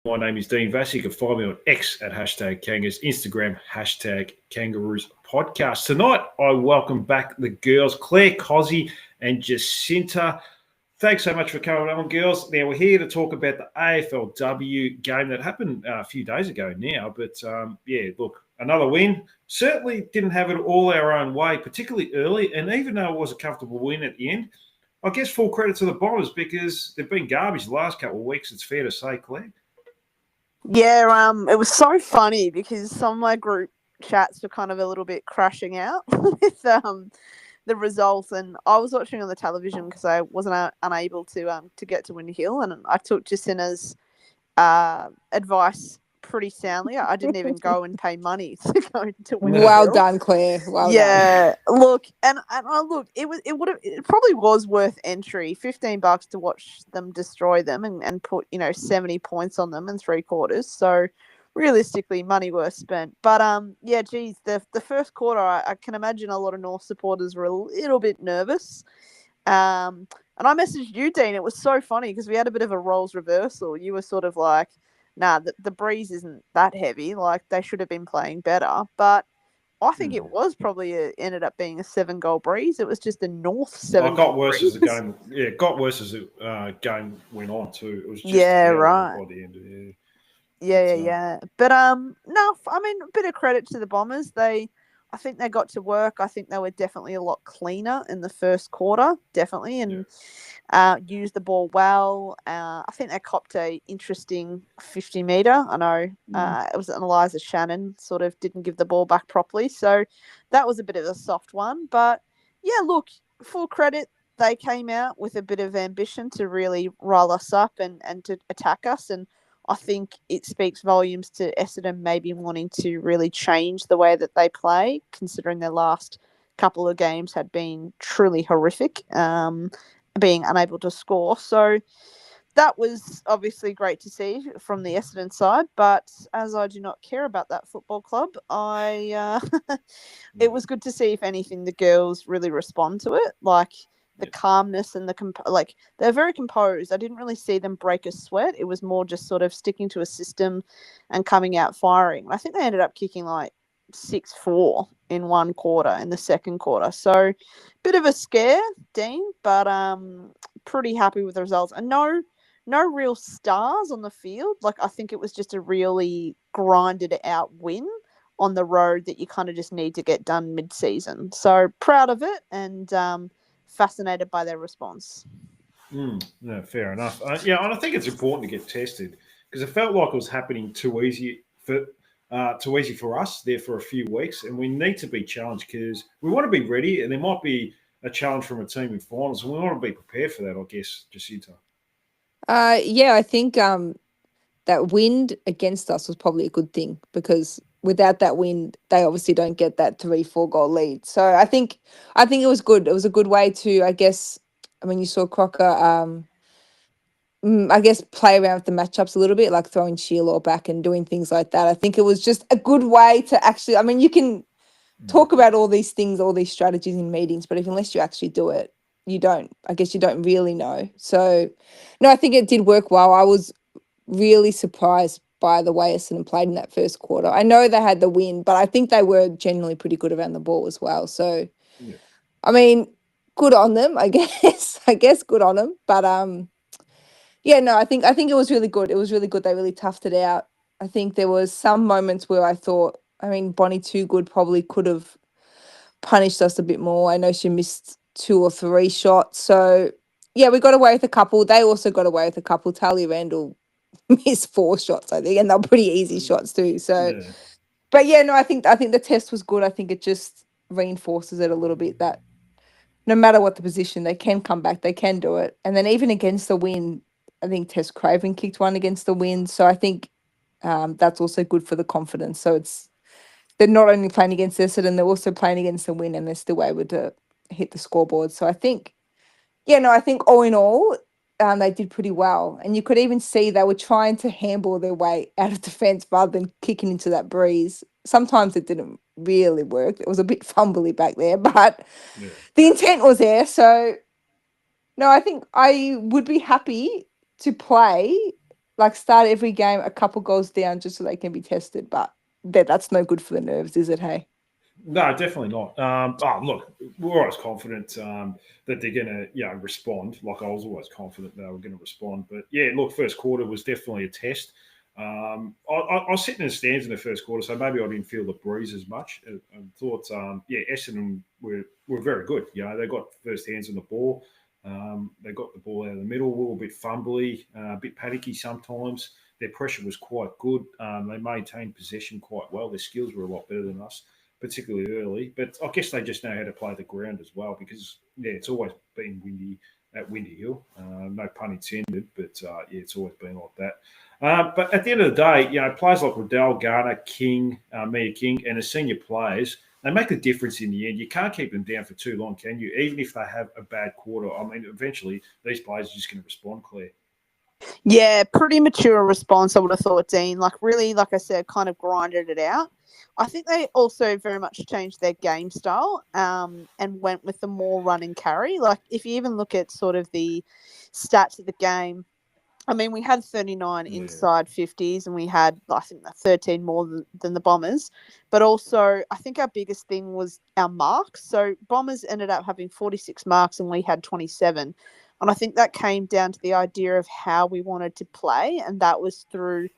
My name is Dean Vassy. You can find me on X at hashtag Kangas, Instagram hashtag Kangaroos Podcast. Tonight, I welcome back the girls, Claire Cozzy and Jacinta. Thanks so much for coming on, girls. Now, we're here to talk about the AFLW game that happened a few days ago now. But look, another win. Certainly didn't have it all our own way, particularly early. And even though it was a comfortable win at the end, I guess full credit to the Bombers because they've been garbage the last couple of weeks, it's fair to say, Claire. Yeah, it was so funny because some of my group chats were kind of a little bit crashing out with the results, and I was watching on the television because I wasn't unable to get to Windy Hill, and I took Jacinta's advice pretty soundly. I didn't even go and pay money to go to Windy Well Hill. done, Claire. Well done. Yeah, look, and I look, it probably was worth entry, $15 to watch them destroy them and put 70 points on them in 3/4. So realistically, money well spent. But yeah, geez, the first quarter, I can imagine a lot of North supporters were a little bit nervous. And I messaged you, Dean. It was so funny because we had a bit of a roles reversal. You were sort of like, nah, the breeze isn't that heavy. Like they should have been playing better, but I think it was probably ended up being a 7-goal breeze. It was just a North 7. It got worse as the game. Yeah, it got worse as the game went on too. It was just right by the end. Yeah. But no, I mean, a bit of credit to the Bombers. I think they got to work. I think they were definitely a lot cleaner in the first quarter, definitely, and used the ball well. I think they copped a interesting 50-metre. I know it was an Eliza Shannon sort of didn't give the ball back properly, so that was a bit of a soft one. But yeah, look, full credit. They came out with a bit of ambition to really rile us up and to attack us, and I think it speaks volumes to Essendon maybe wanting to really change the way that they play, considering their last couple of games had been truly horrific, being unable to score. So that was obviously great to see from the Essendon side. But as I do not care about that football club, it was good to see, if anything, the girls really respond to it. Like, the calmness and they're very composed. I didn't really see them break a sweat. It was more just sort of sticking to a system and coming out firing. I think they ended up kicking like 6-4 in one quarter, in the second quarter. So bit of a scare, Dean, but pretty happy with the results. And no real stars on the field. Like, I think it was just a really grinded out win on the road that you kind of just need to get done mid-season. So proud of it, and fascinated by their response. No, fair enough. And I think it's important to get tested because it felt like it was happening too easy for us there for a few weeks, and we need to be challenged because we want to be ready, and there might be a challenge from a team in finals, and we want to be prepared for that, I guess, Jacinta. I think that wind against us was probably a good thing because without that wind, they obviously don't get that 3-4 goal lead. So I think it was good. It was a good way to, I guess. I mean, you saw Crocker, I guess, play around with the matchups a little bit, like throwing Sheila back and doing things like that. I think it was just a good way to actually. I mean, you can talk about all these things, all these strategies in meetings, but unless you actually do it, you don't. I guess you don't really know. So, no, I think it did work well. I was really surprised by the way Essendon played in that first quarter. I know they had the win, but I think they were generally pretty good around the ball as well. So, I mean, good on them, I guess. I guess good on them. But I think it was really good. It was really good. They really toughed it out. I think there was some moments where I thought, I mean, Bonnie Too Good probably could have punished us a bit more. I know she missed 2 or 3 shots. So, yeah, we got away with a couple. They also got away with a couple. Talia Randall missed 4 shots, I think, and they're pretty easy shots too. So, but yeah, no, I think the test was good. I think it just reinforces it a little bit that no matter what the position, they can come back, they can do it. And then even against the wind, I think Tess Craven kicked one against the wind. So I think that's also good for the confidence. So they're not only playing against Essendon, they're also playing against the wind, and they're still able to hit the scoreboard. So I think, I think all in all, they did pretty well. And you could even see they were trying to handball their way out of defence rather than kicking into that breeze. Sometimes it didn't really work. It was a bit fumbly back there, but the intent was there. So, no, I think I would be happy to play like start every game a couple goals down just so they can be tested. But that's no good for the nerves, is it? Hey. No, definitely not. Look, we're always confident that they're going to, respond. Like I was always confident they were going to respond. But yeah, look, first quarter was definitely a test. I was sitting in the stands in the first quarter, so maybe I didn't feel the breeze as much. I thought, Essendon were very good. They got first hands on the ball. They got the ball out of the middle, a little bit fumbly, a bit panicky sometimes. Their pressure was quite good. They maintained possession quite well. Their skills were a lot better than us, particularly early. But I guess they just know how to play the ground as well because, it's always been windy at Windy Hill. No pun intended, but it's always been like that. But at the end of the day, players like Riddell, Garner, King, Mia King, and the senior players, they make a difference in the end. You can't keep them down for too long, can you? Even if they have a bad quarter. I mean, eventually these players are just going to respond, Claire. Yeah, pretty mature response, I would have thought, Dean. Like, really, like I said, kind of grinded it out. I think they also very much changed their game style and went with the more run and carry. Like, if you even look at sort of the stats of the game, I mean, we had 39 inside 50s and we had, I think, 13 more than the Bombers. But also, I think our biggest thing was our marks. So Bombers ended up having 46 marks and we had 27. And I think that came down to the idea of how we wanted to play. And that was through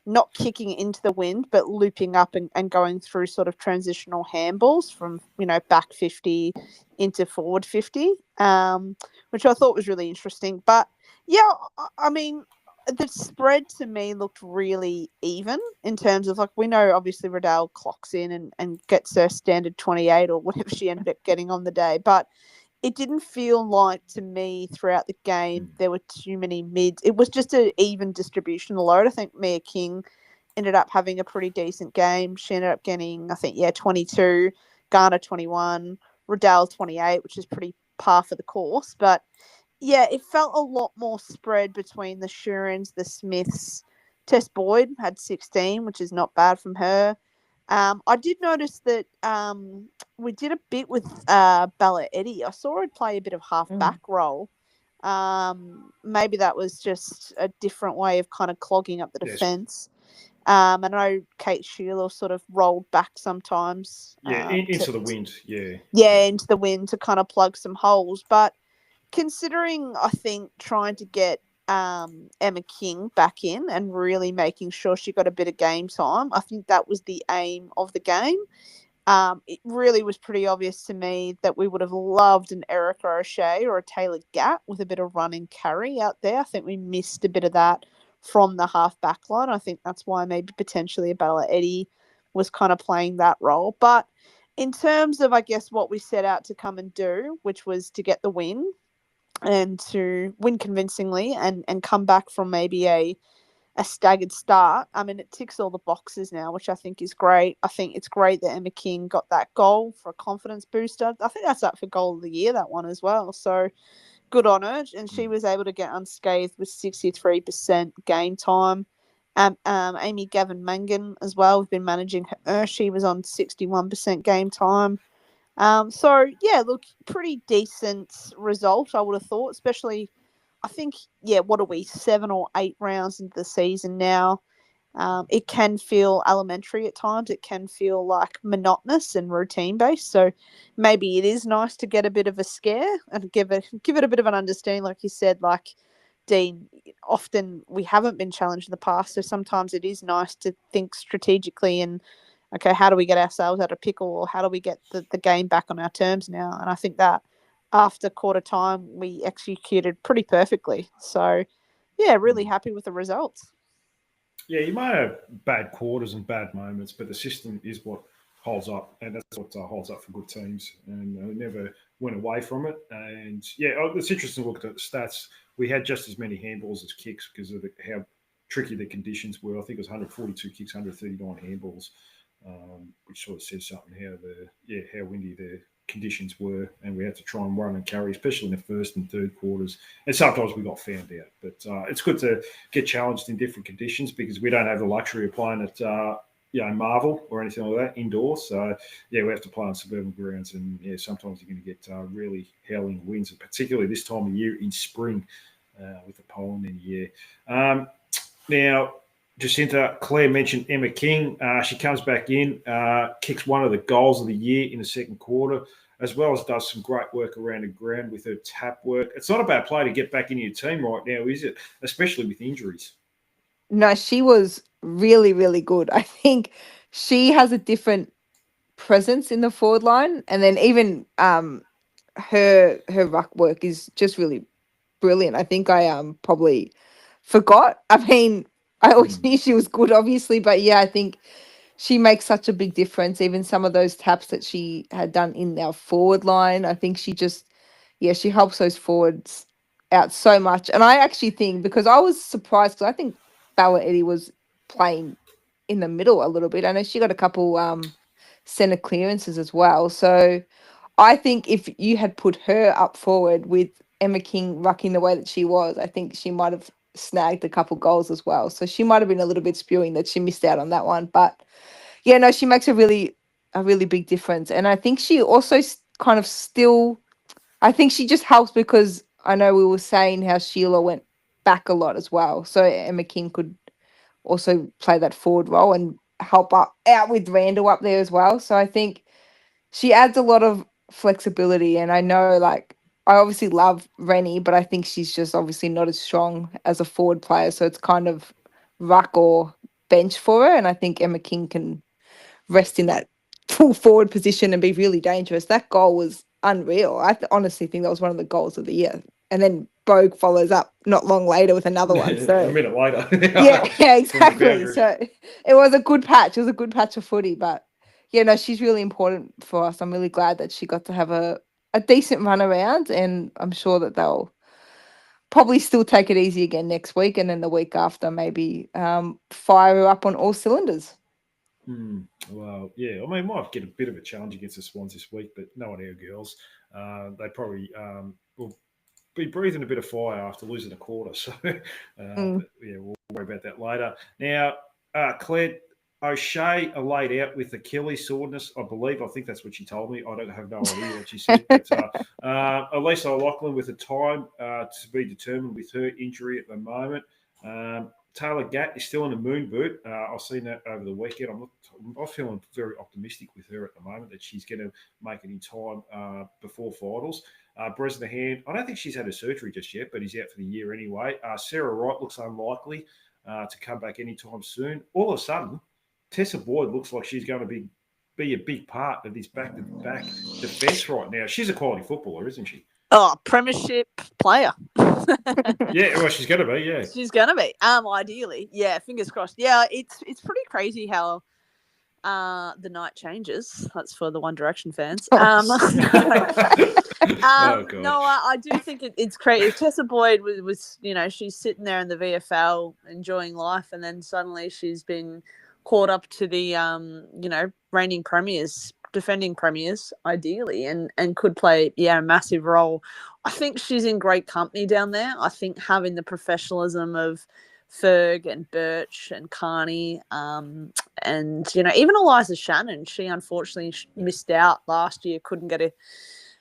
not kicking into the wind, but looping up and going through sort of transitional handballs from, back 50 into forward 50, which I thought was really interesting. But yeah, I mean, the spread to me looked really even in terms of, like, we know obviously Riddell clocks in and gets her standard 28 or whatever she ended up getting on the day. But it didn't feel like to me throughout the game there were too many mids. It was just an even distribution of the load. I think Mia King ended up having a pretty decent game. She ended up getting, I think, 22, Garner 21, Riddell 28, which is pretty par for the course. But yeah, it felt a lot more spread between the Shurins, the Smiths. Tess Boyd had 16, which is not bad from her. I did notice that we did a bit with Bella Eddie. I saw her play a bit of half-back role. Maybe that was just a different way of kind of clogging up the defence. I know Kate Sheila sort of rolled back sometimes. Into the wind, Yeah, into the wind to kind of plug some holes. But considering, I think, trying to get Emma King back in and really making sure she got a bit of game time, I think that was the aim of the game. It really was pretty obvious to me that we would have loved an Erica O'Shea or a Taylor Gatt with a bit of run and carry out there. I think we missed a bit of that from the half back line. I think that's why maybe potentially a Bella Eddie was kind of playing that role. But in terms of, I guess, what we set out to come and do, which was to get the win and to win convincingly and come back from maybe a staggered start. I mean, it ticks all the boxes now, which I think is great. I think it's great that Emma King got that goal for a confidence booster. I think that's up for goal of the year, that one as well. So good on her. And she was able to get unscathed with 63% game time. Amy Gavin Mangan as well. We've been managing her. She was on 61% game time. So, yeah, look, pretty decent result, I would have thought, especially, I think, what are we, 7 or 8 rounds into the season now? It can feel elementary at times. It can feel like monotonous and routine-based. So maybe it is nice to get a bit of a scare and give it a bit of an understanding, like you said, like, Dean, often we haven't been challenged in the past, so sometimes it is nice to think strategically and, okay, how do we get ourselves out of pickle, or how do we get the game back on our terms now? And I think that after quarter time, we executed pretty perfectly. So, yeah, really happy with the results. Yeah, you might have bad quarters and bad moments, but the system is what holds up, and that's what holds up for good teams. And we never went away from it. And it's interesting to look at the stats. We had just as many handballs as kicks because of how tricky the conditions were. I think it was 142 kicks, 139 handballs, which sort of says something how windy the conditions were, and we had to try and run and carry, especially in the first and third quarters. And sometimes we got found out, but it's good to get challenged in different conditions because we don't have the luxury of playing at Marvel or anything like that indoors. So we have to play on suburban grounds, and sometimes you're going to get really howling winds, and particularly this time of year in spring with the pollen in the air. Now, Jacinta, Claire mentioned Emma King. She comes back in, kicks one of the goals of the year in the second quarter, as well as does some great work around the ground with her tap work. It's not a bad play to get back in your team right now, is it? Especially with injuries. No, she was really, really good. I think she has a different presence in the forward line, and then even her ruck work is just really brilliant. I think I probably forgot. I mean, I always knew she was good, obviously, but yeah, I think she makes such a big difference. Even some of those taps that she had done in our forward line, I think she just, yeah, she helps those forwards out so much. And I actually think, because I was surprised, because I think Bella Eddie was playing in the middle a little bit. I know she got a couple center clearances as well. So I think if you had put her up forward with Emma King rucking the way that she was, I think she might have snagged a couple goals as well. So she might have been a little bit spewing that she missed out on that one. But yeah, no, she makes a really big difference. And I think she also kind of still, I think she just helps because I know we were saying how Sheila went back a lot as well. So Emma King could also play that forward role and help out with Randall up there as well. So I think she adds a lot of flexibility. And I know, like, I obviously love Rennie, but I think she's just obviously not as strong as a forward player. So it's kind of ruck or bench for her. And I think Emma King can rest in that full forward position and be really dangerous. That goal was unreal. I honestly think that was one of the goals of the year. And then Bogue follows up not long later with another one. So a minute later. yeah, exactly. So it was a good patch. It was a good patch of footy, but yeah, no, she's really important for us. I'm really glad that she got to have a decent run around, and I'm sure that they'll probably still take it easy again next week, and then the week after maybe fire her up on all cylinders. Well, yeah. I mean, might get a bit of a challenge against the Swans this week, but knowing our girls, they probably will be breathing a bit of fire after losing a quarter. So, but yeah, we'll worry about that later. Now, Claire O'Shea are laid out with Achilles soreness, I believe. I think that's what she told me. I don't have no idea what she said. But Elisa O'Loughlin with a time to be determined with her injury at the moment. Taylor Gatt is still in the moon boot. I've seen that over the weekend. I'm feeling very optimistic with her at the moment that she's going to make it in time before finals. Bresnahan, I don't think she's had a surgery just yet, but he's out for the year anyway. Sarah Wright looks unlikely to come back anytime soon. All of a sudden, Tessa Boyd looks like she's going to be a big part of this back-to-back defence right now. She's a quality footballer, isn't she? Oh, premiership player. Yeah, well, she's going to be, yeah. She's going to be, ideally. Yeah, fingers crossed. Yeah, it's pretty crazy how the night changes. That's for the One Direction fans. No, I do think it's crazy. If Tessa Boyd was, she's sitting there in the VFL enjoying life, and then suddenly she's been caught up to the, reigning premiers, defending premiers, ideally, and could play, a massive role. I think she's in great company down there. I think having the professionalism of Ferg and Birch and Carney, and even Eliza Shannon, she unfortunately missed out last year, couldn't get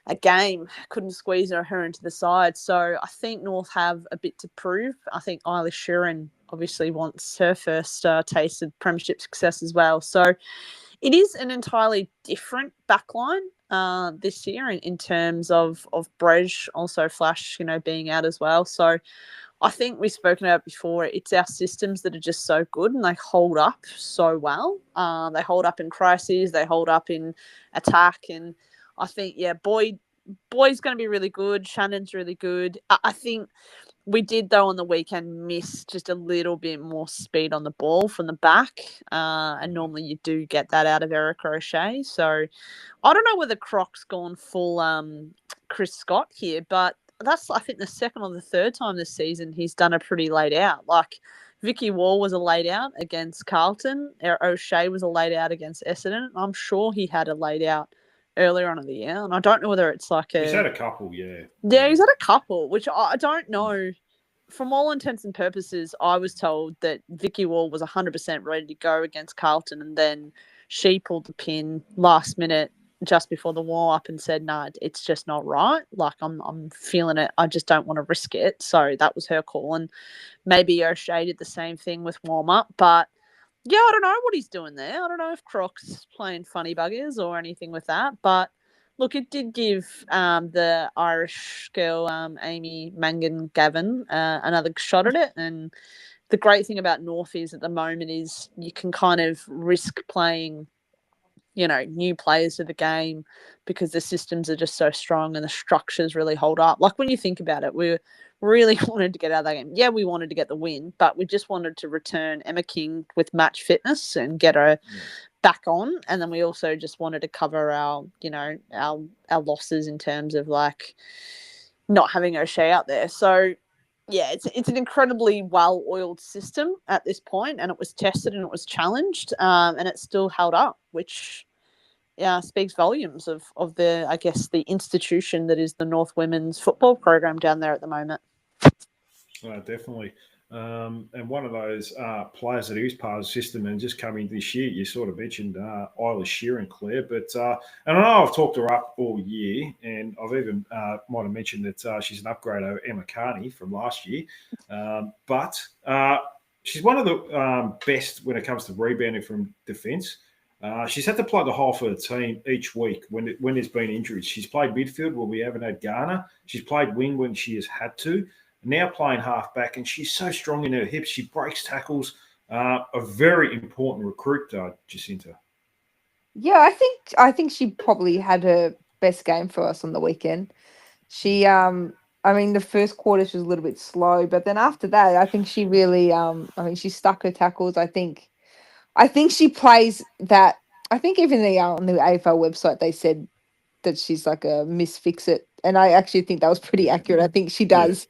a game, couldn't squeeze her into the side. So I think North have a bit to prove. I think Eilish Sheeran obviously wants her first taste of premiership success as well. So it is an entirely different backline this year in terms of Brej, also Flash, being out as well. So I think we've spoken about before, it's our systems that are just so good and they hold up so well. They hold up in crises, they hold up in attack. And I think, Boyd's going to be really good. Shannon's really good. I think we did, though, on the weekend miss just a little bit more speed on the ball from the back. And normally you do get that out of Erica O'Shea. So I don't know whether Croc's gone full Chris Scott here, but that's, I think, the second or the third time this season he's done a pretty laid out. Like Vicky Wall was a laid out against Carlton. O'Shea was a laid out against Essendon. I'm sure he had a laid out earlier on in the year, and I don't know whether it's like he's had a couple, yeah. Yeah, he's had a couple, which I don't know. From all intents and purposes, I was told that Vicky Wall was 100% ready to go against Carlton, and then she pulled the pin last minute, just before the warm up and said, "No, it's just not right. Like I'm feeling it. I just don't want to risk it." So that was her call, and maybe O'Shea did the same thing with warm up, but. Yeah, I don't know what he's doing there. I don't know if Croc's playing funny buggers or anything with that. But look, it did give the Irish girl, Amy Mangan Gavin, another shot at it. And the great thing about North is at the moment is you can kind of risk playing, new players to the game because the systems are just so strong and the structures really hold up. Like when you think about it, we really wanted to get out of that game. Yeah, we wanted to get the win, but we just wanted to return Emma King with match fitness and get her back on. And then we also just wanted to cover our losses in terms of like not having O'Shea out there. So yeah, it's an incredibly well-oiled system at this point, and it was tested and it was challenged, and it still held up, which speaks volumes of the, I guess, the institution that is the North Women's Football Program down there at the moment. Definitely. And one of those players that is part of the system and just coming this year, you sort of mentioned Isla Sheeran, Claire, but and I know I've talked her up all year, and I've even might have mentioned that she's an upgrade over Emma Carney from last year, but she's one of the best when it comes to rebounding from defence. She's had to play the whole for the team each week when there's been injuries. She's played midfield when we haven't had Garner. She's played wing when she has had to. Now playing half back, and she's so strong in her hips. She breaks tackles. A very important recruit, Jacinta. Yeah, I think she probably had her best game for us on the weekend. She the first quarter she was a little bit slow, but then after that, I think she really she stuck her tackles. I think she plays that. I think even on the AFL website they said that she's like a Miss Fix-It, and I actually think that was pretty accurate. I think she does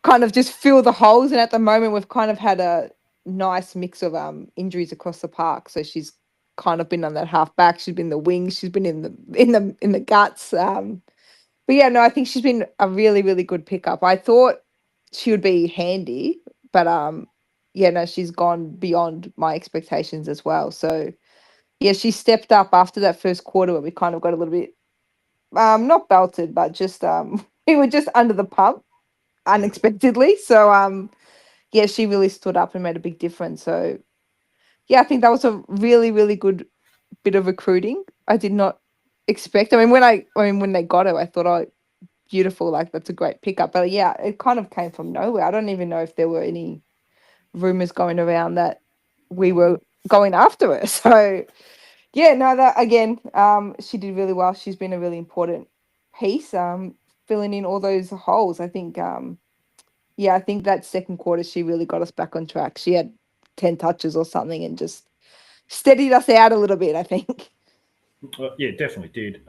kind of just fill the holes, and at the moment we've kind of had a nice mix of injuries across the park. So she's kind of been on that half back. She's been in the wings. She's been in the guts. But yeah, no, I think she's been a really really good pickup. I thought she would be handy, but she's gone beyond my expectations as well. So yeah, she stepped up after that first quarter where we kind of got a little bit not belted, but just we were just under the pump unexpectedly. So she really stood up and made a big difference. So yeah, I think that was a really, really good bit of recruiting. I did not expect. When they got her, I thought, oh, beautiful, like that's a great pickup. But yeah, it kind of came from nowhere. I don't even know if there were any rumors going around that we were going after her. So yeah, no, that again, she did really well. She's been a really important piece, filling in all those holes. I think, I think that second quarter she really got us back on track. She had 10 touches or something and just steadied us out a little bit, I think. Yeah, definitely did.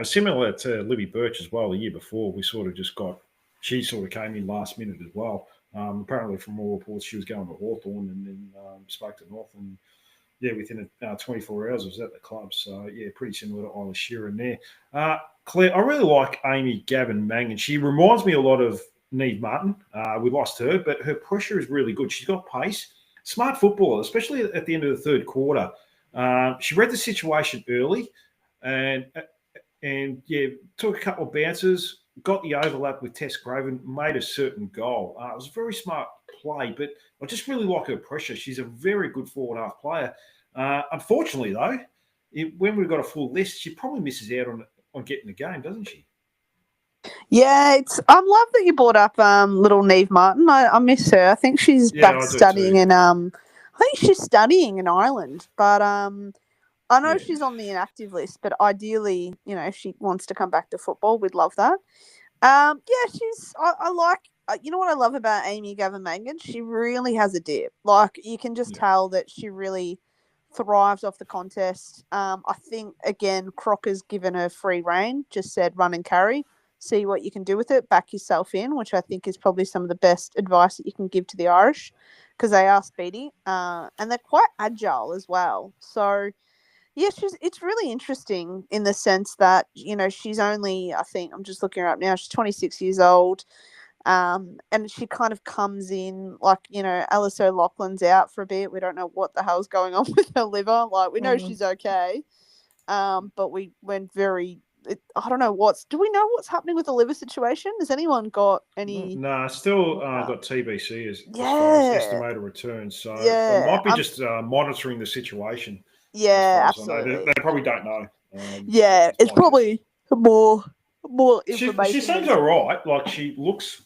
Similar to Libby Birch as well. The year before, she sort of came in last minute as well. Apparently, from all reports, she was going to Hawthorn and then spoke to North, and within 24 hours, was at the club. So yeah, pretty similar to Isla Sheeran there. Claire, I really like Amy Gavin Mangan. She reminds me a lot of Neve Martin. We lost her, but her pressure is really good. She's got pace, smart footballer, especially at the end of the third quarter. She read the situation early and took a couple of bounces, got the overlap with Tess Craven, made a certain goal. It was a very smart play, but I just really like her pressure. She's a very good forward half player. Unfortunately, though, when we've got a full list, she probably misses out on getting the game, doesn't she? Yeah, I love that you brought up little Neve Martin. I miss her. I think she's back studying in Ireland, but I know she's on the inactive list. But ideally, if she wants to come back to football, we'd love that. I like. You know what I love about Amy Gavin Mangan? She really has a dip. Like you can just tell that she really thrives off the contest. I think again, Crocker's given her free rein. Just said run and carry. See what you can do with it, back yourself in, which I think is probably some of the best advice that you can give to the Irish because they are speedy and they're quite agile as well. So, yeah, it's really interesting in the sense that, she's only, I think, I'm just looking her up now, she's 26 years old and she kind of comes in like, Alice O'Loughlin's out for a bit. We don't know what the hell's going on with her liver. Like, we know she's okay. but we went very. I don't know do we know what's happening with the liver situation? Has anyone got any? No, still got TBC as far as Yeah, estimated returns. So it yeah, might be just monitoring the situation. As yeah, far as I know, absolutely. they probably don't know. Yeah, That's it's my guess. probably more She information seems than. all right. Like she looks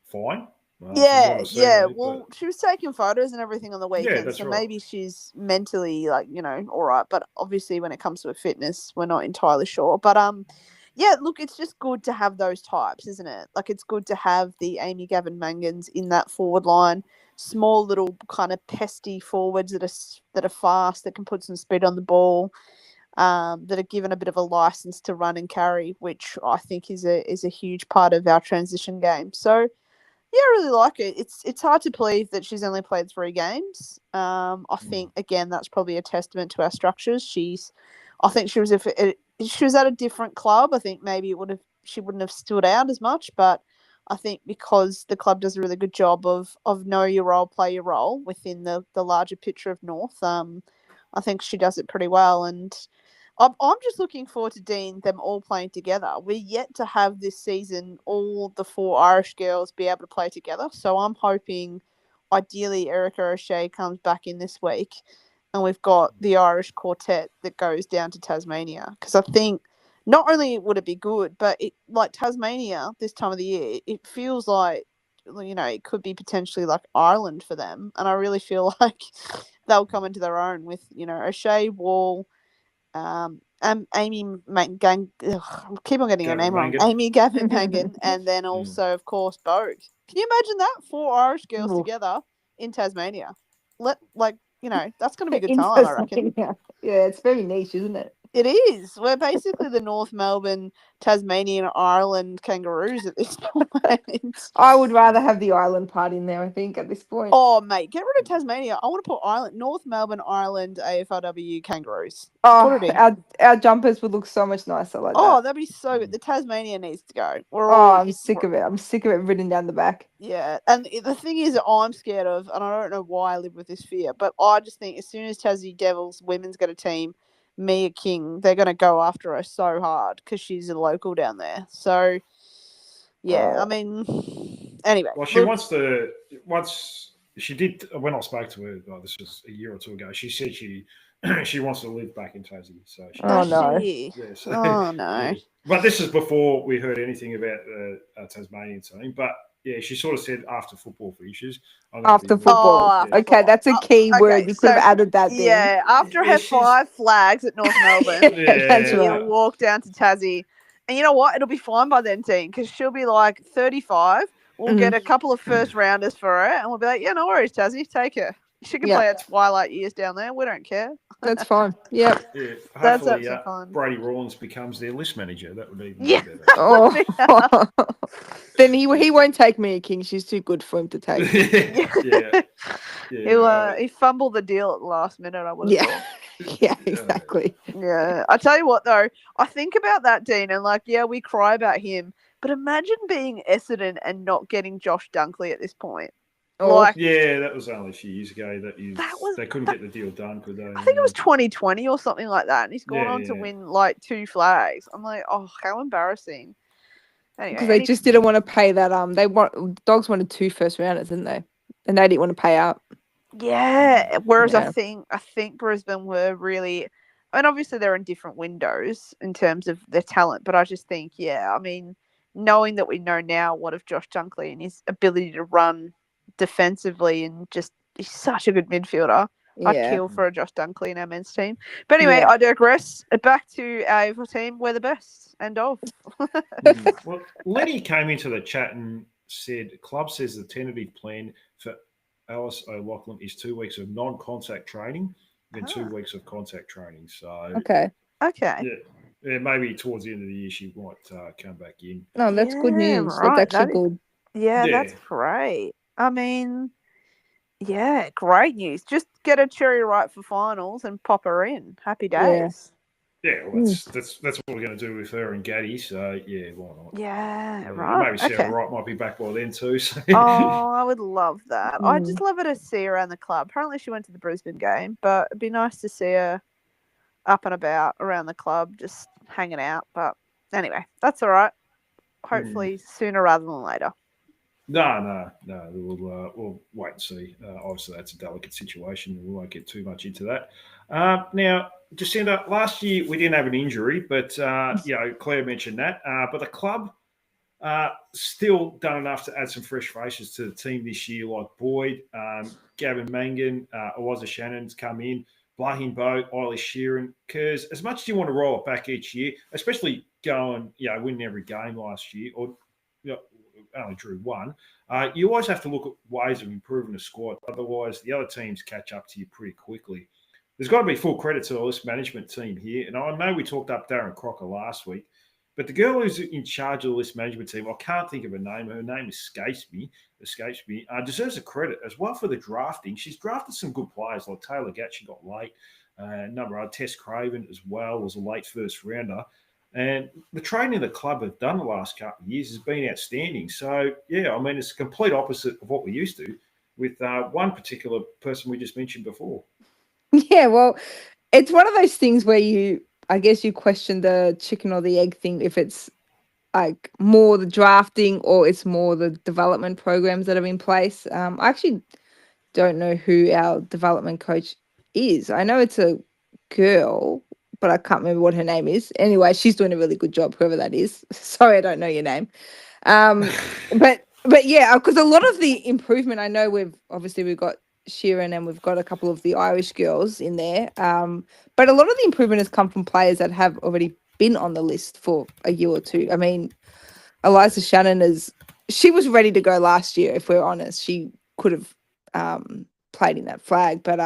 fine from what Yeah, I've seen. yeah. But Well, she was taking photos and everything on the yeah, weekend, that's so right. maybe she's mentally all right. But obviously, when it comes to her fitness, we're not entirely sure. But yeah. Look, it's just good to have those types, isn't it? Like it's good to have the Amy Gavin Mangans in that forward line, small little kind of pesty forwards that are fast, that can put some speed on the ball. That are given a bit of a license to run and carry, which I think is a huge part of our transition game. So yeah, I really like it. It's hard to believe that she's only played 3 games. I think again that's probably a testament to our structures. I think she was if she was at a different club. I think maybe she wouldn't have stood out as much. But I think because the club does a really good job of know your role, play your role within the larger picture of North. I think she does it pretty well, and I'm just looking forward to Dean, them all playing together. We're yet to have this season all the 4 Irish girls be able to play together. So I'm hoping, ideally, Erica O'Shea comes back in this week and we've got the Irish quartet that goes down to Tasmania. Because I think not only would it be good, but like Tasmania this time of the year, it feels like, it could be potentially like Ireland for them. And I really feel like they'll come into their own with, O'Shea, Wall, Amy Gang. I keep on getting her Gavin name wrong. Mangan. Amy Gavin Mangan, and then also, of course, Bogue. Can you imagine that 4 Irish girls Ooh. together in Tasmania? That's going to be a good In time, I reckon. Tasmania. Yeah, it's very niche, isn't it? It is. We're basically the North Melbourne, Tasmanian, Ireland kangaroos at this point. I would rather have the island part in there, I think, at this point. Oh, mate, get rid of Tasmania. I want to put Ireland, North Melbourne, Ireland, AFLW kangaroos. Oh, Put it in. our jumpers would look so much nicer like Oh, that. that'd be so good. The Tasmania needs to go. I'm sick of it. I'm sick of it written down the back. Yeah, and the thing is, I'm scared of, and I don't know why I live with this fear, but I just think as soon as Tassie Devils women's got a team, Mia King, they're going to go after her so hard because she's a local down there. So, yeah, I mean, anyway. Well, she once she did, when I spoke to her, this was a year or two ago, she said she wants to live back in Tassie. So she, Oh, no. yeah, so, Oh, no. yeah. But this is before we heard anything about the Tasmanian team. But yeah, she sort of said after football finishes. After football. Oh, Okay, that's a key word. You could have added that then. Yeah, after her 5 flags at North Melbourne, That's you'll right. walk down to Tassie. And you know what? It'll be fine by then, Dean, because she'll be like 35. We'll get a couple of first rounders for her, and we'll be like, yeah, no worries, Tassie, take her. She can play at Twilight Years down there. We don't care. That's fine. Yep. Yeah, That's hopefully, absolutely fine. Brady Rawlins becomes their list manager. That would be better. Oh. Then he won't take Mia King. She's too good for him to take. He fumbled the deal at the last minute, I would have thought. Yeah, exactly. Yeah. I tell you what, though, I think about that, Dean, and we cry about him, but imagine being Essendon and not getting Josh Dunkley at this point. That was only a few years ago they couldn't get the deal done, could they? I think it was 2020 or something like that, and he's gone on to win 2 flags. I'm like, oh, how embarrassing. Anyway, because they just didn't want to pay that. Dogs wanted 2 first rounders, didn't they? And they didn't want to pay out. Yeah. Whereas I think Brisbane were really, and obviously they're in different windows in terms of their talent, but I just think, I mean, knowing that we know now what of Josh Dunkley and his ability to run defensively and just he's such a good midfielder. I'd kill for a Josh Dunkley in our men's team. But anyway, I digress. Back to our AFL team. We're the best. End of. Well, Lenny came into the chat and said, club says the tentative plan for Alice O'Loughlin is 2 weeks of non-contact training and 2 weeks of contact training. So okay. Yeah, maybe towards the end of the year she might come back in. No, that's good news. Right. That's actually good. Yeah, that's great. I mean, great news. Just get a cherry right for finals and pop her in. Happy days. Yeah, well, that's what we're going to do with her and Gaddy. So why not? Yeah, right. Maybe Sarah Wright might be back by then too. So. Oh, I would love that. I'd just love her to see her around the club. Apparently, she went to the Brisbane game, but it'd be nice to see her up and about around the club, just hanging out. But anyway, that's all right. Hopefully sooner rather than later. No. We'll wait and see. Obviously, that's a delicate situation. We won't get too much into that. Now, Jacinta, last year we didn't have an injury, but Claire mentioned that. But the club still done enough to add some fresh faces to the team this year, like Boyd, Gavin Mangan, Eliza Shannon's come in, Blahin Boat, Eilish Sheeran. Because as much as you want to roll it back each year, especially going, winning every game last year, or only drew one, you always have to look at ways of improving the squad. Otherwise, the other teams catch up to you pretty quickly. There's got to be full credit to the list management team here. And I know we talked up Darren Crocker last week, but the girl who's in charge of the list management team, I can't think of her name. Her name escapes me. Deserves a credit as well for the drafting. She's drafted some good players like Taylor Gatt. She got late. Tess Craven as well was a late first rounder. And the training the club have done the last couple of years has been outstanding. So, it's the complete opposite of what we used to with one particular person we just mentioned before. Yeah, well, it's one of those things where I guess you question the chicken or the egg thing, if it's like more the drafting or it's more the development programs that are in place. I actually don't know who our development coach is. I know it's a girl, but I can't remember what her name is. Anyway, she's doing a really good job, whoever that is. Sorry, I don't know your name. But yeah, because a lot of the improvement, I know we've got Sheeran and we've got a couple of the Irish girls in there. But a lot of the improvement has come from players that have already been on the list for a year or two. I mean, Eliza Shannon she was ready to go last year, if we're honest. She could have played in that flag. But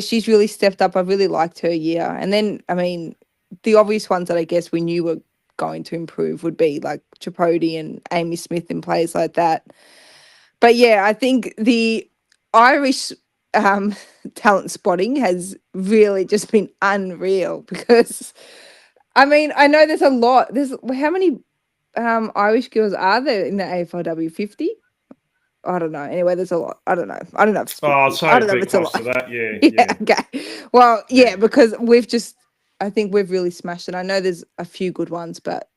she's really stepped up. I really liked her year. And then, I mean, the obvious ones that I guess we knew were going to improve would be like Tripodi and Amy Smith and players like that. But yeah, I think the Irish talent spotting has really just been unreal because, I mean, I know there's a lot. How many Irish girls are there in the AFLW 50? I don't know. Anyway, there's a lot. I don't know. I don't know. I don't know if it's close to that. Yeah. Okay. Well, because I think we've really smashed it. I know there's a few good ones, but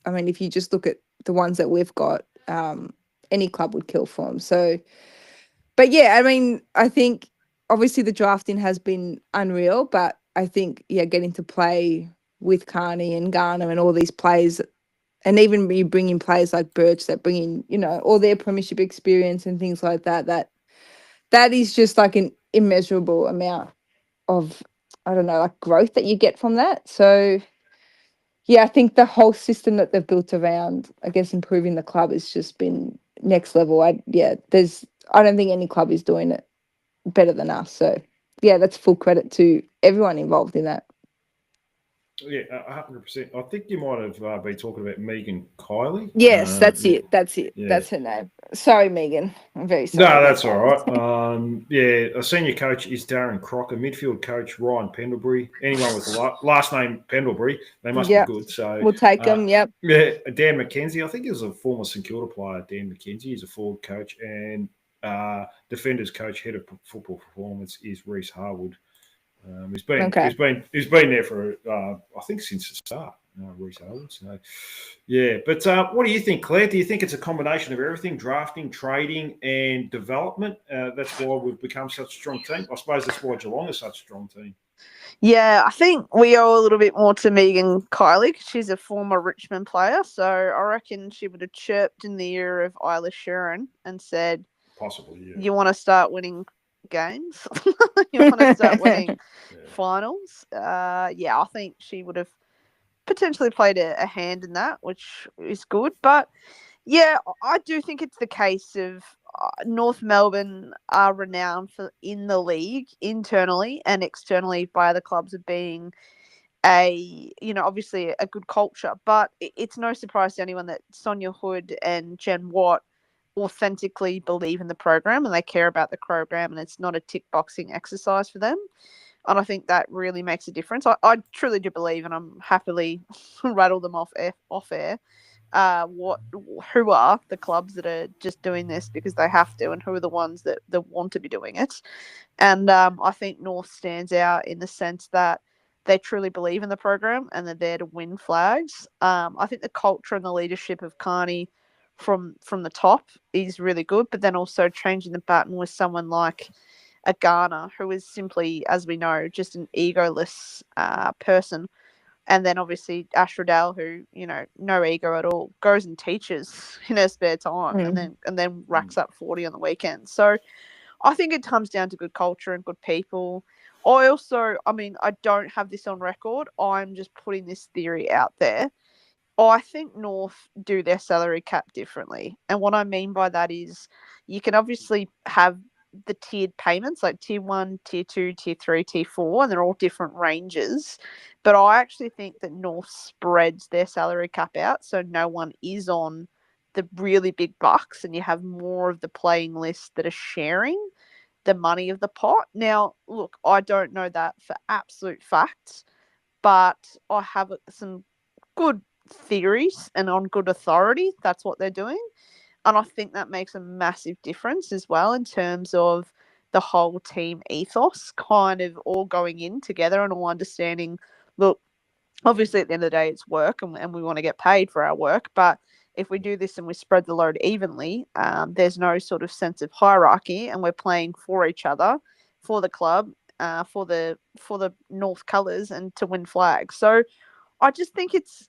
I mean, if you just look at the ones that we've got, any club would kill for them. So, but yeah, I mean, I think obviously the drafting has been unreal, but I think, getting to play with Carney and Garner and all these players, and even you bring in players like Birch that bring in, all their premiership experience and things like that, that is just like an immeasurable amount of, I don't know, like growth that you get from that. So, I think the whole system that they've built around, I guess, improving the club has just been next level. I don't think any club is doing it better than us. So, that's full credit to everyone involved in that. Yeah, 100%. I think you might have been talking about Megan Kiley. Yes, that's it. Yeah. That's her name. Sorry, Megan. I'm very sorry. No, that's all right. A senior coach is Darren Crocker. Midfield coach Ryan Pendlebury. Anyone with the last name Pendlebury, they must be good. So we'll take them. Yep. Yeah, Dan McKenzie. I think he was a former St Kilda player. Dan McKenzie. He's a forward coach, and defenders coach, head of football performance is Reese Harwood. He's been there for I think since the start, Reese Harwood. So but what do you think, Claire? Do you think it's a combination of everything, drafting, trading, and development? That's why we've become such a strong team. I suppose that's why Geelong is such a strong team. Yeah, I think we owe a little bit more to Megan Kiley because she's a former Richmond player. So I reckon she would have chirped in the ear of Eilish Sheeran and said, possibly, you want to start winning games? You want to start winning finals? I think she would have potentially played a hand in that, which is good. But I do think it's the case of North Melbourne are renowned for in the league internally and externally by other clubs of being obviously a good culture. But it's no surprise to anyone that Sonia Hood and Jen Watt authentically believe in the program and they care about the program, and it's not a tick boxing exercise for them. And I think that really makes a difference. I truly do believe, and I'm happily rattle them off air, who are the clubs that are just doing this because they have to, and who are the ones that want to be doing it. And I think North stands out in the sense that they truly believe in the program and they're there to win flags. I think the culture and the leadership of Carney from the top is really good, but then also changing the baton with someone like a Garner, who is simply, as we know, just an egoless person. And then obviously Ash Riddell, who, no ego at all, goes and teaches in her spare time and then racks up 40 on the weekend. So I think it comes down to good culture and good people. I don't have this on record. I'm just putting this theory out there. I think North do their salary cap differently. And what I mean by that is you can obviously have the tiered payments like tier 1, tier 2, tier 3, tier 4, and they're all different ranges. But I actually think that North spreads their salary cap out so no one is on the really big bucks and you have more of the playing list that are sharing the money of the pot. Now, look, I don't know that for absolute facts, but I have some good theories and on good authority that's what they're doing. And I think that makes a massive difference as well in terms of the whole team ethos kind of all going in together and all understanding, look, obviously at the end of the day it's work and we want to get paid for our work, but if we do this and we spread the load evenly, there's no sort of sense of hierarchy and we're playing for each other, for the club, for the North colours and to win flags. So I just think it's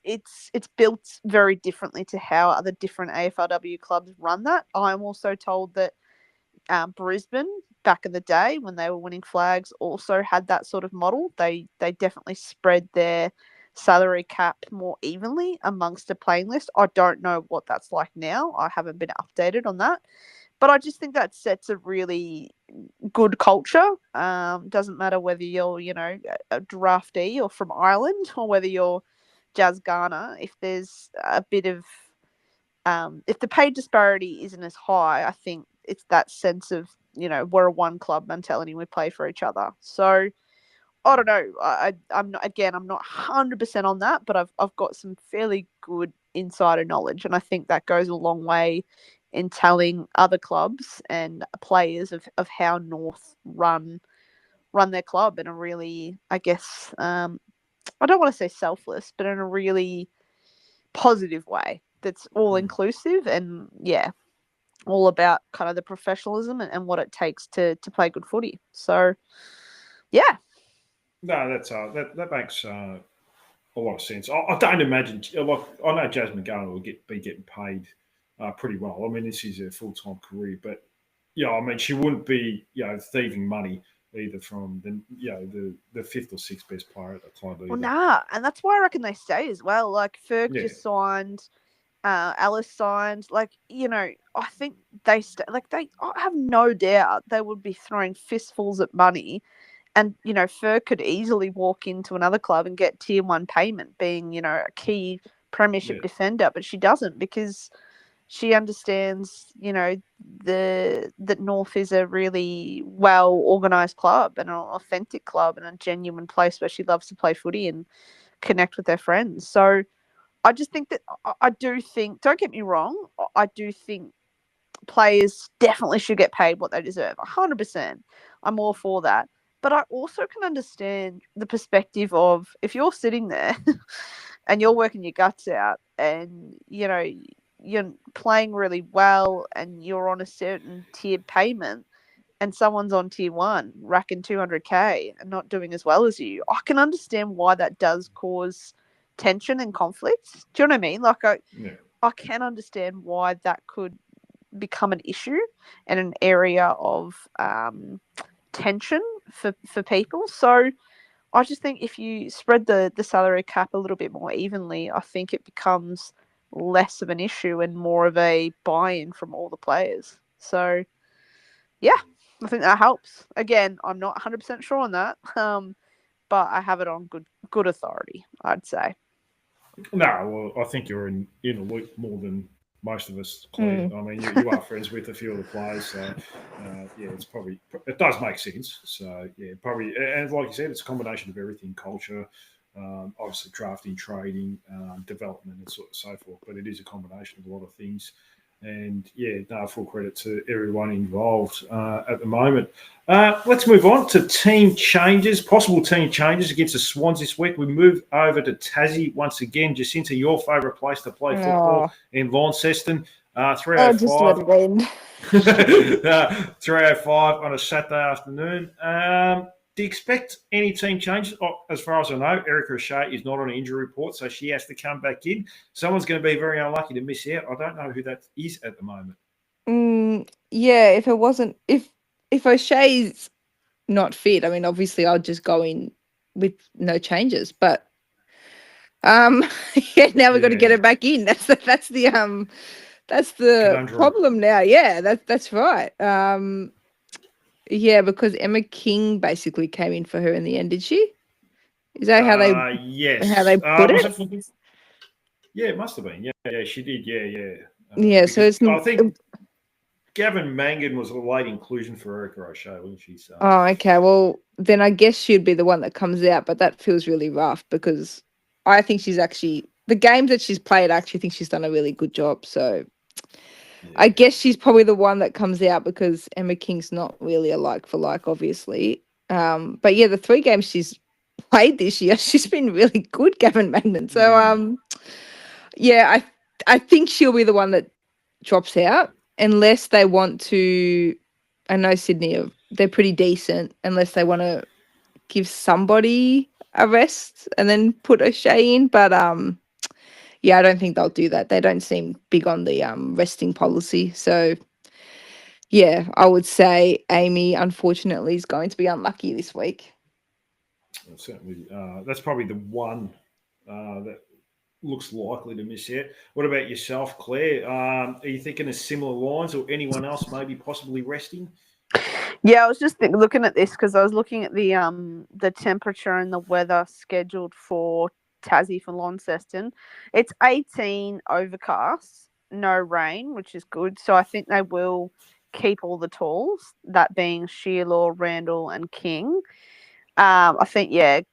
built very differently to how other different AFLW clubs run that. I'm also told that Brisbane back in the day when they were winning flags also had that sort of model. They definitely spread their salary cap more evenly amongst a playing list. I don't know what that's like now. I haven't been updated on that. But I just think that sets a really good culture. Doesn't matter whether you're, a draftee or from Ireland or whether you're Jazz Garner. If there's a bit of, if the pay disparity isn't as high, I think it's that sense of, we're a one club mentality. We play for each other. So I don't know. I'm not 100% on that, but I've got some fairly good insider knowledge, and I think that goes a long way in telling other clubs and players of how North run their club in a really, I guess, I don't want to say selfless, but in a really positive way that's all inclusive and all about kind of the professionalism and what it takes to play good footy. So, yeah. No, that makes a lot of sense. I don't imagine. Like, I know Jasmine Garner will be getting paid pretty well. I mean, this is a full-time career, but I mean, she wouldn't be thieving money either from the fifth or sixth best player at the club either. Well, nah, and that's why I reckon they stay as well. Like Ferg just signed, Alice signed. Like, I think they stay. Like I have no doubt they would be throwing fistfuls at money. And, Ferg could easily walk into another club and get tier 1 payment being, a key premiership defender, but she doesn't because she understands, that North is a really well-organised club and an authentic club and a genuine place where she loves to play footy and connect with her friends. So I just think that I do think, don't get me wrong, I do think players definitely should get paid what they deserve, 100%. I'm all for that. But I also can understand the perspective of if you're sitting there and you're working your guts out and, you're playing really well and you're on a certain tiered payment and someone's on tier 1 racking 200K and not doing as well as you, I can understand why that does cause tension and conflict. Do you know what I mean? Like I can understand why that could become an issue and an area of tension for people. So I just think if you spread the salary cap a little bit more evenly, I think it becomes less of an issue and more of a buy-in from all the players. So yeah, I think that helps. Again, I'm not 100% sure on that, but I have it on good authority, I'd say. No, well, I think you're in a loop more than most of us, Claire. I mean, you are friends with a few of the players, so it does make sense. So probably, and like you said, it's a combination of everything: culture, obviously drafting, trading, development, and so forth. But it is a combination of a lot of things. And yeah, no, full credit to everyone involved at the moment. Let's move on to team changes, possible team changes against the Swans this week. We move over to Tassie once again. Jacinta, your favourite place to play football in Launceston. 3:05. Just let it end. 3:05 on a Saturday afternoon. Do you expect any team changes? Oh, as far as I know, Erica O'Shea is not on an injury report, so she has to come back in. Someone's going to be very unlucky to miss out. I don't know who that is at the moment. Yeah, if O'Shea's not fit, I mean, obviously I'll just go in with no changes. But now we've got to get her back in. That's the Conundrum. problem now. Yeah, that's right. Yeah, because Emma King basically came in for her in the end, did she? Is that how they yes. how they put it? Yeah, it must have been. Yeah, she did. Yeah. Yeah, so it's I think Gavin Mangan was a late inclusion for Erica O'Shea, wasn't she? So. Oh, okay. Well, then I guess she'd be the one that comes out, but that feels really rough because I think she's actually the games that she's played. I actually think she's done a really good job. So I guess she's probably the one that comes out because Emma King's not really a like for like, obviously. But yeah, the 3 games she's played this year, she's been really good, Gavin Mangan. So yeah, I think she'll be the one that drops out unless they want to. I know Sydney they're pretty decent unless they want to give somebody a rest and then put O'Shea in. But yeah, I don't think they'll do that. They don't seem big on the resting policy. So yeah, I would say Amy, unfortunately, is going to be unlucky this week. Well, certainly, that's probably the one that looks likely to miss out. What about yourself, Claire? Are you thinking of similar lines or anyone else maybe possibly resting? Yeah, I was just looking at this because I was looking at the temperature and the weather scheduled for Tassie for Launceston. It's 18 overcast, no rain, which is good. So I think they will keep all the talls, that being Sheila, Randall, and King. I think,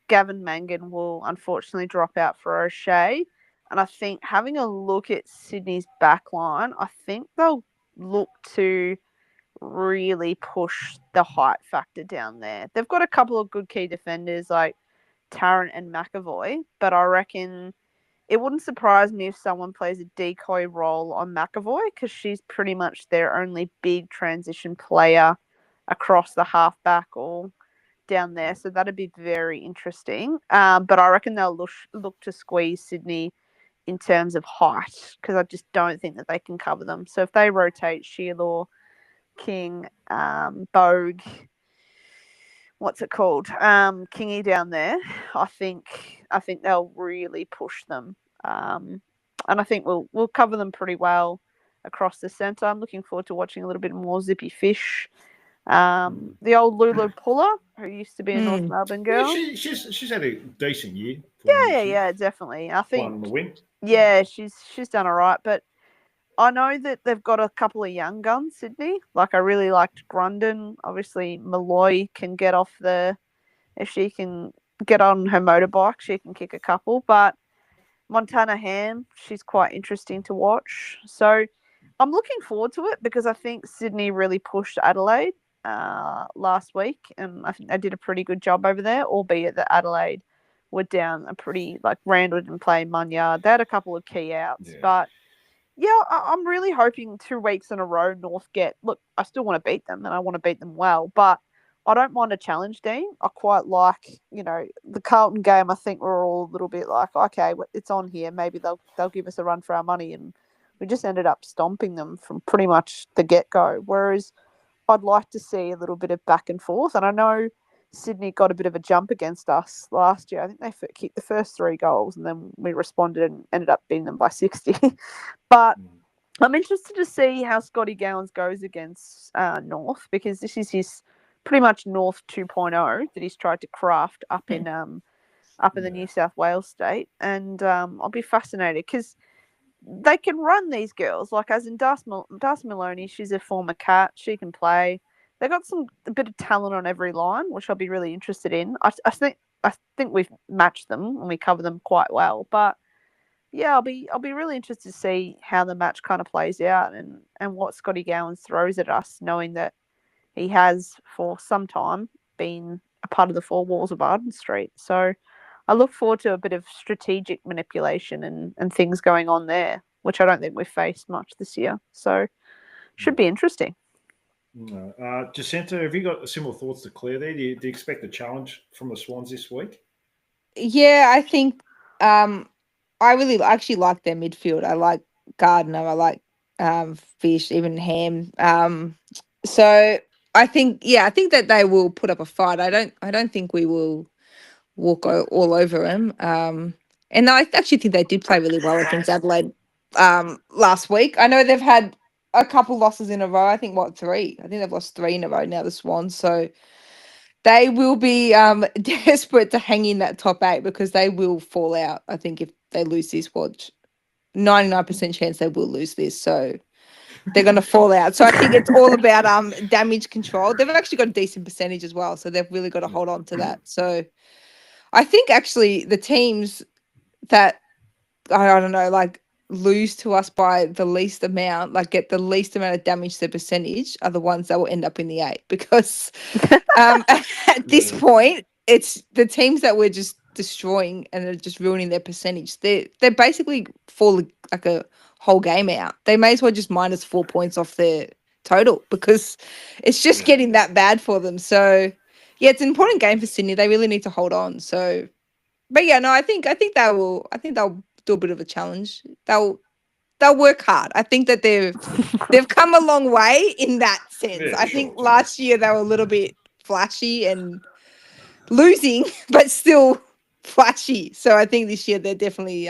Gavin Mangan will unfortunately drop out for O'Shea. And I think having a look at Sydney's backline, I think they'll look to really push the height factor down there. They've got a couple of good key defenders like Tarrant and McAvoy, but I reckon it wouldn't surprise me if someone plays a decoy role on McAvoy because she's pretty much their only big transition player across the halfback or down there. So that'd be very interesting. But I reckon they'll look to squeeze Sydney in terms of height because I just don't think that they can cover them. So if they rotate Sheila, King, Bogue, what's it called? Kingy down there. I think they'll really push them. And I think we'll cover them pretty well across the centre. I'm looking forward to watching a little bit more Zippy Fish. The old Lulu Puller, who used to be a North Melbourne girl. Yeah, she's had a decent year. Yeah, definitely. I think won the win. Yeah, she's done all right, but I know that they've got a couple of young guns, Sydney. Like, I really liked Grundon. Obviously, Malloy can get off if she can get on her motorbike, she can kick a couple. But Montana Ham, she's quite interesting to watch. So I'm looking forward to it because I think Sydney really pushed Adelaide last week. And I think they did a pretty good job over there, albeit that Adelaide were down a pretty, Randall didn't play Munyard. They had a couple of key outs, but yeah, I'm really hoping 2 weeks in a row North look, I still want to beat them and I want to beat them well, but I don't mind a challenge, Dean. I quite like, the Carlton game. I think we're all a little bit like, okay, it's on here. Maybe they'll give us a run for our money, and we just ended up stomping them from pretty much the get-go. Whereas I'd like to see a little bit of back and forth, and I know Sydney got a bit of a jump against us last year. I think they kicked the first 3 goals and then we responded and ended up beating them by 60. But I'm interested to see how Scotty Gowans goes against North because this is his pretty much North 2.0 that he's tried to craft up in the New South Wales state. And I'll be fascinated because they can run these girls. Like, as in Darcy Maloney, she's a former Cat. She can play. They got a bit of talent on every line, which I'll be really interested in. I think we've matched them and we cover them quite well. But yeah, I'll be really interested to see how the match kind of plays out and what Scotty Gowans throws at us, knowing that he has for some time been a part of the four walls of Arden Street. So I look forward to a bit of strategic manipulation and things going on there, which I don't think we've faced much this year. So should be interesting. No. Jacinta, have you got similar thoughts to Claire there? Do you expect a challenge from the Swans this week? Yeah, I think I really actually like their midfield. I like Gardner. I like Fish, even Ham. So I think I think that they will put up a fight. I don't think we will walk all over them. And I actually think they did play really well against Adelaide last week. I know they've had a couple losses in a row. I think three? I think they've lost three in a row now, the Swans. So they will be desperate to hang in that top eight because they will fall out. I think if they lose this watch, 99% chance they will lose this. So they're going to fall out. So I think it's all about damage control. They've actually got a decent percentage as well. So they've really got to hold on to that. So I think actually the teams that, I don't know, like lose to us by the least amount, like get the least amount of damage to the percentage are the ones that will end up in the eight because at this point, it's the teams that we're just destroying and they're just ruining their percentage. They're basically falling like a whole game out. They may as well just minus 4 points off their total because it's just getting that bad for them. So yeah, it's an important game for Sydney. They really need to hold on. So, but yeah, no, I think they'll do a bit of a challenge. They'll work hard. I think that they've come a long way in that sense. Yeah, I think last year they were a little bit flashy and losing, but still flashy. So I think this year they're definitely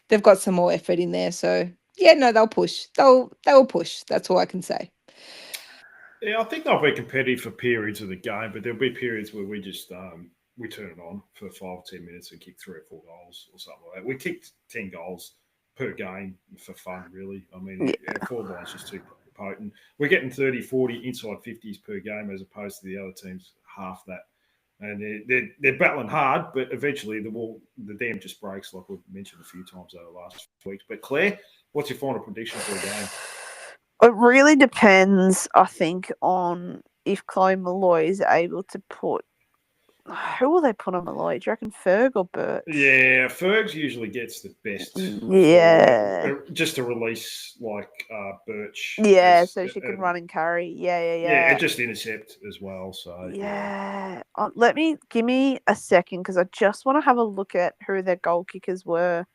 they've got some more effort in there. So yeah, no, they'll push. They'll push. That's all I can say. Yeah, I think they'll be competitive for periods of the game, but there'll be periods where we just we turn it on for 5 or 10 minutes and kick 3 or 4 goals or something like that. We kicked 10 goals per game for fun, really. I mean, our forward line's just too potent. We're getting 30, 40 inside 50s per game as opposed to the other teams half that. And they're battling hard, but eventually the dam just breaks, like we've mentioned a few times over the last weeks. But Claire, what's your final prediction for the game? It really depends, I think, on if Chloe Malloy is able to put. Who will they put on Malloy? Do you reckon Ferg or Birch? Yeah, Fergs usually gets the best. Yeah. Just to release like Birch. Yeah, so she can run and carry. Yeah. Yeah, and just intercept as well. So yeah. Give me a second because I just want to have a look at who their goal kickers were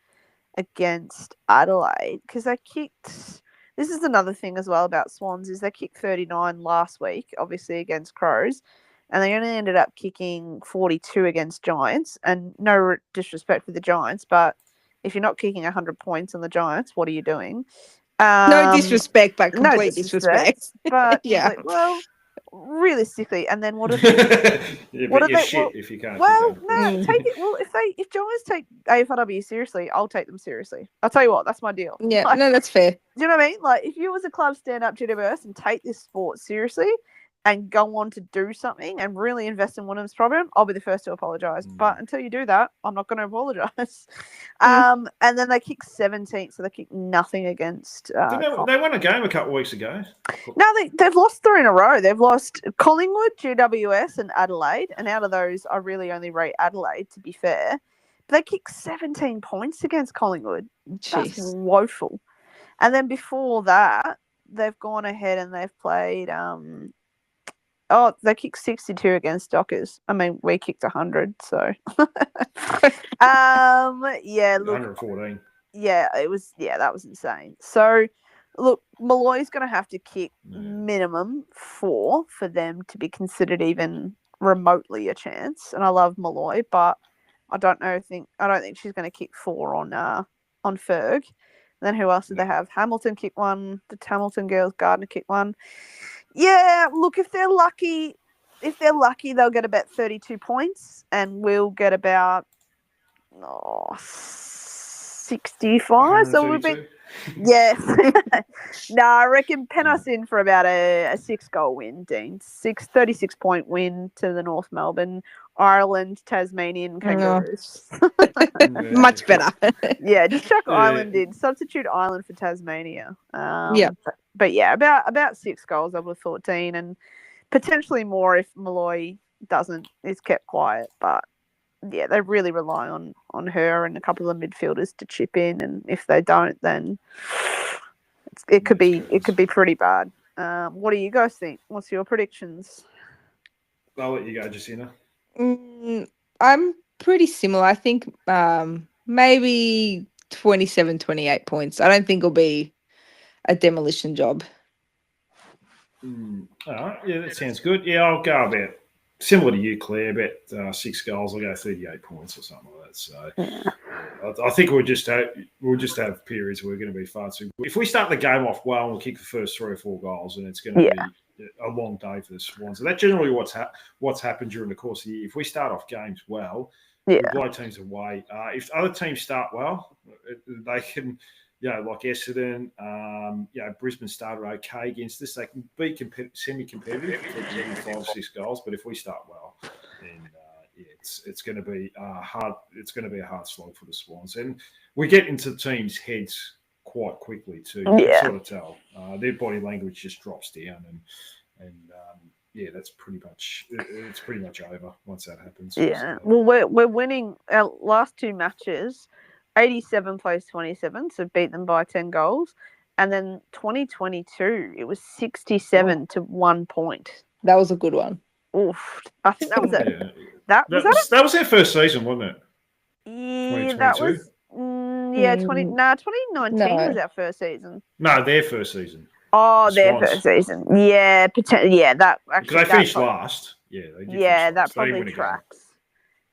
against Adelaide because they kicked. This is another thing as well about Swans is they kicked 39 last week, obviously against Crows, and they only ended up kicking 42 against Giants. And no disrespect for the Giants, but if you're not kicking 100 points on the Giants, what are you doing? No disrespect, but complete disrespect. But yeah, well, realistically, and then what are they? yeah, what are they? Shit if you can't. Well, no, take it. Well, if Giants take AFLW seriously, I'll take them seriously. I'll tell you what, that's my deal. Yeah, like, no, that's fair. Do you know what I mean? Like, if you as a club stand up to universe and take this sport seriously and go on to do something and really invest in Wynnum's problem, I'll be the first to apologise. But until you do that, I'm not going to apologise. And then they kicked 17, so they kicked nothing against. They won a game a couple of weeks ago. No, they've lost 3 in a row. They've lost Collingwood, GWS, and Adelaide. And out of those, I really only rate Adelaide, to be fair. But they kicked 17 points against Collingwood. Jeez. That's woeful. And then before that, they've gone ahead and they've played. They kicked 62 against Dockers. I mean, we kicked 100, so. Yeah, look. 114. Yeah, that was insane. So, look, Malloy's going to have to kick minimum 4 for them to be considered even remotely a chance. And I love Malloy, but I don't think she's going to kick 4 on Ferg. And then who else did they have? Hamilton kick 1. The Hamilton girls, Gardner kick 1. Yeah, look, if they're lucky, they'll get about 32 points, and we'll get about 65. So we'll be Yes. No, I reckon pen us in for about a 6-goal win, Dean. 36-point win to the North Melbourne, Ireland, Tasmanian Kangaroos. Much better. Yeah, just chuck Yeah. Ireland in. Substitute Ireland for Tasmania. Yeah. But yeah, about 6 goals, I would have thought, Dean, and potentially more if Malloy is kept quiet. But yeah, they really rely on her and a couple of midfielders to chip in, and if they don't, then it could be pretty bad. What do you guys think? What's your predictions? I'll let you go, Jacinta. I'm pretty similar. I think maybe 27, 28 points. I don't think it'll be a demolition job. All right, yeah, that sounds good. Yeah, I'll go about similar to you, Claire. About 6 goals. I'll go 38 points or something like that. So I think we'll just have periods where we're going to be far too good. If we start the game off well and we'll kick the first 3 or 4 goals, and it's going to be a long day for the Swans. So that's generally what's happened during the course of the year. If we start off games well, we blow teams away. If other teams start well, they can. Like Essendon, Brisbane started okay against us. They can be semi-competitive for 5 or 6 goals, but if we start well, then it's going to be hard. It's going to be a hard slog for the Swans, and we get into teams' heads quite quickly too. You can sort of tell their body language just drops down, and that's pretty much over once that happens. Yeah, well, we're winning our last 2 matches. 87 plays 27, so beat them by 10 goals. And then 2022, it was 67 to 1 point. That was a good one. Oof. I think that was it. Yeah. That was their first season, wasn't it? Yeah, that was... 2019 was our first season. No, their first season. Oh, their first season. Yeah, that actually... Because they finished last. Yeah, they did. Yeah, that probably tracks.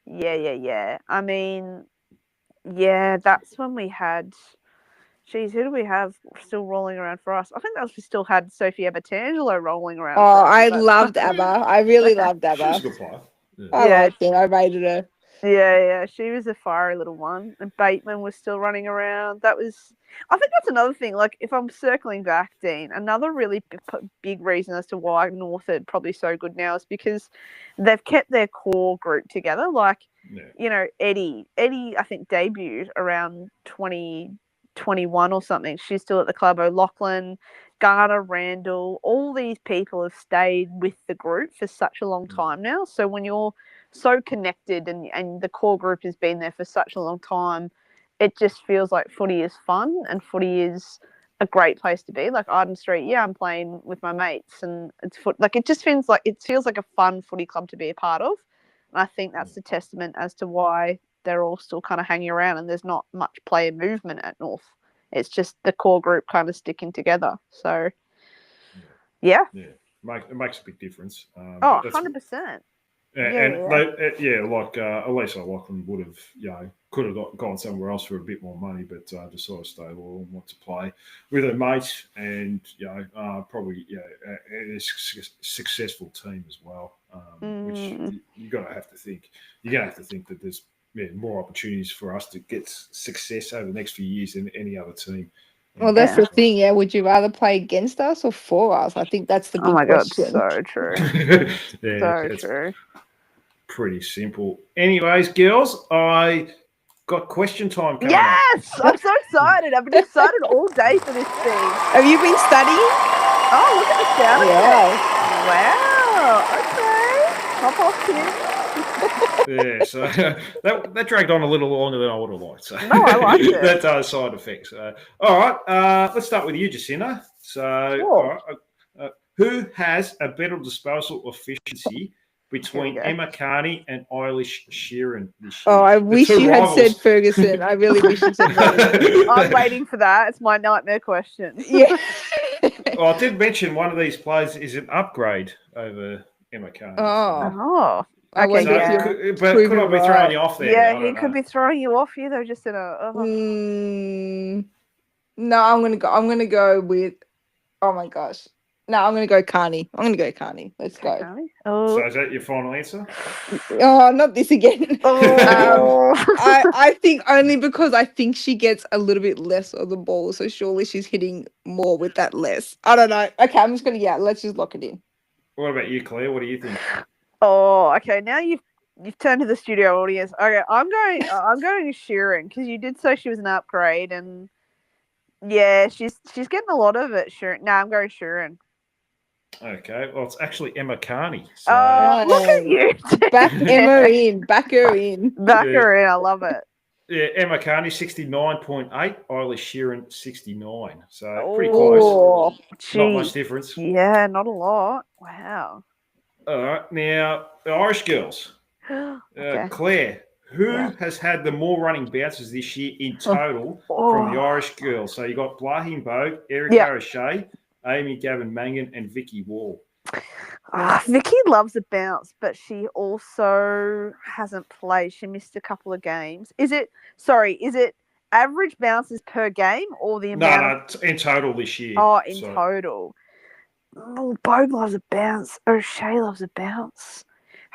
Yeah. I mean... Yeah, that's when we had. Geez, who do we have still rolling around for us? I think we still had Sophie Bertangelo rolling around. Oh, I loved Abba. I really loved Abba. She's a good player. Yeah. I liked it. I rated her. Yeah, she was a fiery little one. And Bateman was still running around. I think that's another thing. Like, if I'm circling back, Dean, another really big reason as to why North are probably so good now is because they've kept their core group together. Like, Eddie, I think, debuted around 2021 or something. She's still at the club. O'Loughlin, Garner, Randall, all these people have stayed with the group for such a long time now. So when you're so connected and the core group has been there for such a long time, it just feels like footy is fun and footy is a great place to be. Like Arden Street, I'm playing with my mates and it just feels like a fun footy club to be a part of. And I think that's a testament as to why they're all still kind of hanging around and there's not much player movement at North. It's just the core group kind of sticking together. So, yeah. It makes a big difference. 100%. Like Elisa O'Loughlin would have, could have gone somewhere else for a bit more money, but just sort of stay loyal and want to play with her mates and, probably, a successful team as well, which you're going to have to think. You're going to have to think that there's more opportunities for us to get success over the next few years than any other team. Well, that's the thing, yeah. Would you rather play against us or for us? I think that's the big question. God, so true. So true. Pretty simple. Anyways, girls, I got question time coming Yes! up. I'm so excited. I've been excited all day for this thing. Have you been studying? Oh, look at the sound Yeah. Wow. Okay. Hop off, Tim. Yeah, so that dragged on a little longer than I would have liked. So no, I liked it. That's side effects. All right, let's start with you, Jacinta. So, sure. All right, who has a better disposal efficiency between Emma Carney and Eilish Sheeran this year? Oh, I wish you had said Ferguson. I really wish you said Ferguson. I'm waiting for that. It's my nightmare question. Yeah. Well, I did mention one of these players is an upgrade over Emma Carney. Oh. Okay, but could I be throwing you off there? Yeah, he could be throwing you off here. They're just in a. No, I'm gonna go with. Oh my gosh, No, I'm gonna go Carney. Let's go. Okay. So Oh. is that your final answer? Oh, not this again. Oh. I think only because I think she gets a little bit less of the ball, so surely she's hitting more with that less. I don't know. Okay, I'm just gonna let's just lock it in. What about you, Claire? What do you think? Oh, okay. Now you've turned to the studio audience. Okay, I'm going Sheeran because you did say she was an upgrade, and yeah, she's getting a lot of it. Sheeran. No, I'm going Sheeran. Okay, well, it's actually Emma Carney. So Oh, look at you. Back Emma in. Back her in. Back her in. I love it. yeah, Emma Carney 69.8, Eilish Sheeran 69. So pretty close. Oh, Not much gee. difference. Yeah, not a lot. Wow. All right, now the Irish girls. Okay. Claire, who Yeah. has had the more running bounces this year in total from the Oh. Irish girls? So you got Blahin Bogue, Erica Yeah. O'Shea, Amy Gavin Mangan, and Vicky Wall. Vicky loves a bounce, but she also hasn't played. She missed a couple of games. Is it average bounces per game or the amount? No, in total this year. Oh, in So, total. Oh, Bogue loves a bounce. O'Shea loves a bounce.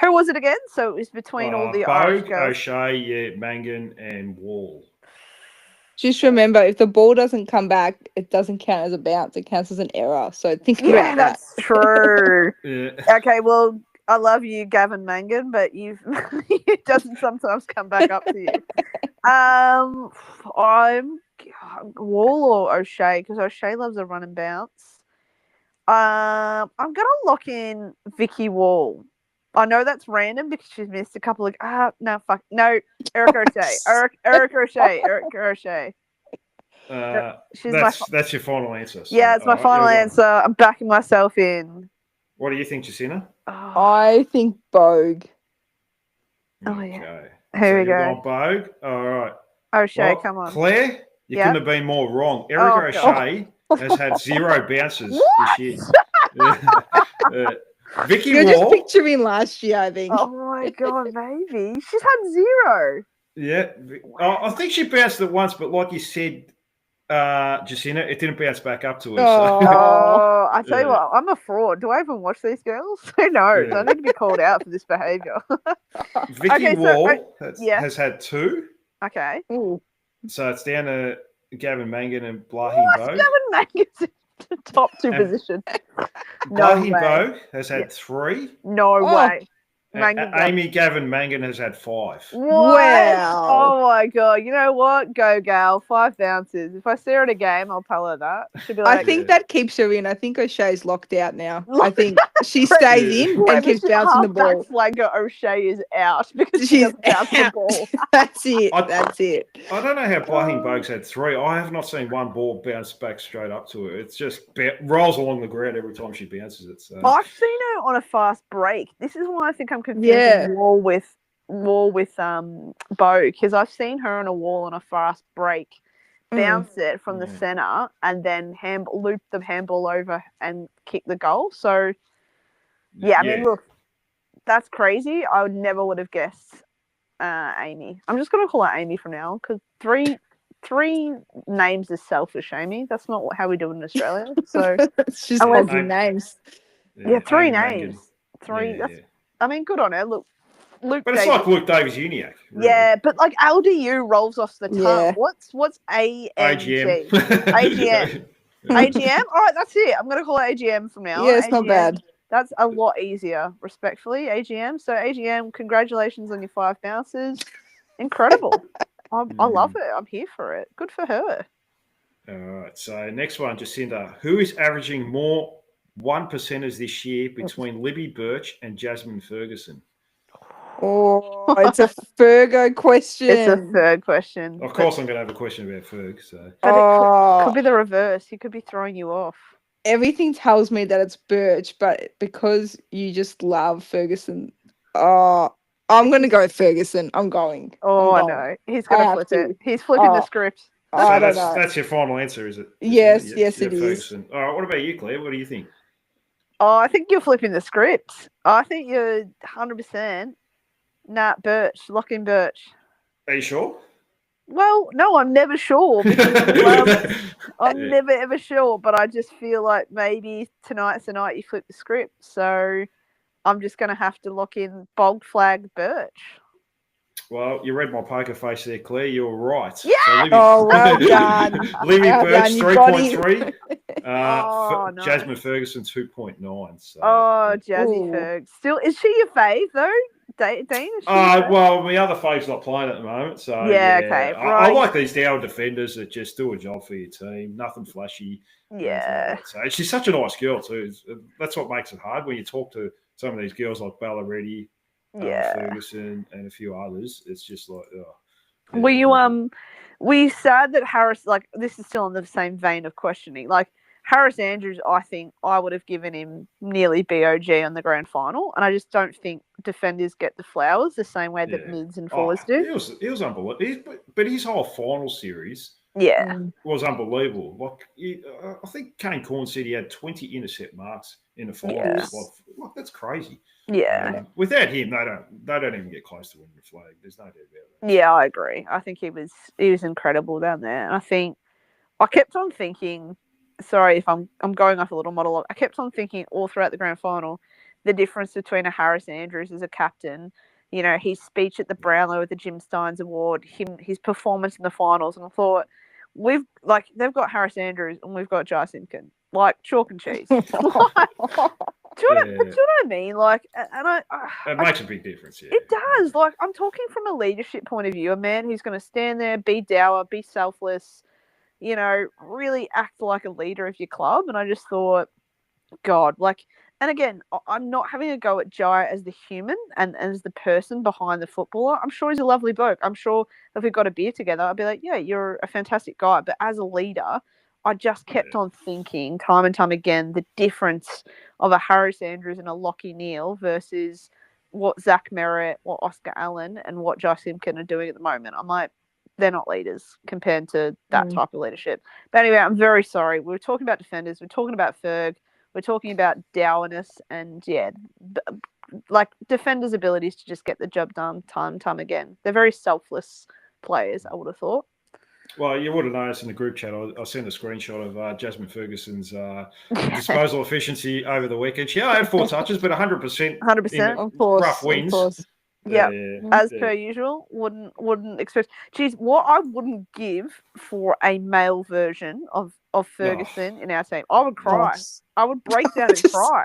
Who was it again? So it was between all the Irish Bogue, girls. O'Shea, yeah, Mangan, and Wall. Just remember, if the ball doesn't come back, it doesn't count as a bounce. It counts as an error. So think Yeah, about that. that's true. Yeah. Okay, well, I love you, Gavin Mangan, but it doesn't sometimes come back up to you. I'm Wall or O'Shea because O'Shea loves a run and bounce. I'm gonna lock in Vicky Wall. I know that's random because she's missed a couple of Eric O'Shea. Eric O'Shea. She's That's your final answer. So, yeah, it's my final answer. I'm backing myself in. What do you think, Jacinta? Oh, I think Bogue. Oh, yeah. Okay. Here we you're go. going Bogue. All right. O'Shea, Well, come on. Claire, you Yeah. couldn't have been more wrong. Erica Oh, O'Shea has had 0 bounces this year. Vicky You're just Wall. picturing last year, I think. Oh my god, maybe she's had 0. Yeah. I think she bounced it once, but like you said, Jacinta, it didn't bounce back up to her. So. Oh, I tell you Yeah. what, I'm a fraud. Do I even watch these girls? Who knows? Yeah. I need to be called out for this behaviour. Vicky Okay, so, Wall yeah. has had 2. Okay. Ooh. So it's down to Gavin Mangan and Blahin What? Bogue. Gavin Mangan's in the top 2 And- position. No Blahin way. Bogue has had Yeah. 3. No Oh. way. And Mangan Amy Gavin Mangan has had 5. What? Wow. Oh my god! You know what? Go gal, 5 bounces. If I see her at a game, I'll tell her that. She'll be like, I think that keeps her in. I think O'Shea's locked out now. I Locked think she stays in and Whoever's keeps bouncing the ball. halfback flagger O'Shea is out because she She's doesn't bounce the out. ball. That's it. I- That's it. I don't know how Blahin Oh. Bogue's had 3. I have not seen one ball bounce back straight up to her. It's just rolls along the ground every time she bounces it. So. I've seen her on a fast break. This is why I think I'm confusing Yeah. Wall with Bo, because I've seen her on a wall on a fast break, bounce it from the Yeah. center, and then loop the handball over and kick the goal. So yeah, I mean, look, that's crazy. I would have guessed Amy. I'm just gonna call her Amy from now on because three names is selfish, Amy. That's not how we do it in Australia. So It's just Unless- hogging names. yeah, 3 Amy Mangan. names. 3. Yeah, That's, yeah. I mean, good on her. Look, Luke. But it's Davis. like Luke Davis-Uniacke. Really. Yeah, but like LDU rolls off the tongue. Yeah. What's AMG? AGM. AGM. AGM? All right, that's it. I'm going to call it AGM from now on. Yeah, it's not AGM. bad. That's a lot easier, respectfully, AGM. So AGM, congratulations on your 5 bounces. Incredible. I love it. I'm here for it. Good for her. All right. So next one, Jacinta. Who is averaging more 1%ers this year between Libby Birch and Jasmine Ferguson? Oh, it's a Fergo question. It's a third question. Of course, I'm going to have a question about Ferg. So But it Oh, could be the reverse. He could be throwing you off. everything tells me that it's Birch, but because you just love Ferguson, I'm going to go with Ferguson. I'm going. Oh, I'm I going. know. He's going I to have flip to. it. He's flipping the Oh. script. I don't that's, know. that's your final answer, is it? Yes, Yeah, yes, yeah, it is. Ferguson. All right. What about you, Claire? What do you think? Oh, I think you're flipping the script. I think you're 100%. Birch. Lock in Birch. Are you sure? Well, no, I'm never sure because I'm never ever sure, but I just feel like maybe tonight's the night you flip the script. So I'm just going to have to lock in Bold Flag Birch. Well, you read my poker face there, Claire. You were right. Yeah! So Libby, Oh, well done. Libby Well Birch, done, you got 3.3. Oh, nice. Jasmine Ferguson, 2.9. So, Oh, yeah. Jazzy Ooh. Ferg. Still, is she your fave though, Dean? Is she your fave? Well, my other fave's not playing at the moment, so Yeah, okay, I right. like these down defenders that just do a job for your team. Nothing flashy. Yeah. So she's such a nice girl too. That's what makes it hard when you talk to some of these girls like Bella Reddy, Yeah. Ferguson, and a few others. It's just like, Were you sad that Harris, like, this is still in the same vein of questioning, like Harris Andrews, I think I would have given him nearly BOG on the grand final, and I just don't think defenders get the flowers the same way that mids and forwards do. He was unbelievable. But his whole final series Yeah. was unbelievable. Like, I think Kane Corn said he had 20 intercept marks in the finals. Yes. Like, that's crazy. Yeah. Without him, they don't even get close to winning the flag. There's no doubt about that. Yeah, I agree. I think he was incredible down there. And I think I kept on thinking, sorry if I'm going off a little monologue, I kept on thinking all throughout the grand final, the difference between a Harris Andrews as a captain, you know, his speech at the Brownlow with the Jim Steins Award, his performance in the finals, and I thought, they've got Harris Andrews and we've got Jai Simpkin, like chalk and cheese. Do you know what I mean? Like, and it makes a big difference. Yeah, it does. Like, I'm talking from a leadership point of view, a man who's going to stand there, be dour, be selfless, you know, really act like a leader of your club. And I just thought, God, like, and again, I'm not having a go at Jai as the human and as the person behind the footballer. I'm sure he's a lovely bloke. I'm sure if we got a beer together, I'd be like, yeah, you're a fantastic guy. But as a leader, I just kept on thinking time and time again the difference of a Harris Andrews and a Lachie Neale versus what Zach Merritt, what Oscar Allen, and what Jai Simpkin are doing at the moment. I'm like, they're not leaders compared to that type of leadership. But anyway, I'm very sorry. We were talking about defenders. We're talking about Ferg. We're talking about dourness and, like defenders' abilities to just get the job done time and time again. They're very selfless players, I would have thought. Well, you would have noticed in the group chat, I sent a screenshot of Jasmine Ferguson's disposal efficiency over the weekend. She had 4 touches, but 100%. 100%. Of course. Rough wins. Of course. Yeah, as per usual, wouldn't expect. Geez, what I wouldn't give for a male version of Ferguson in our team, I would cry. Yes. I would break down and cry.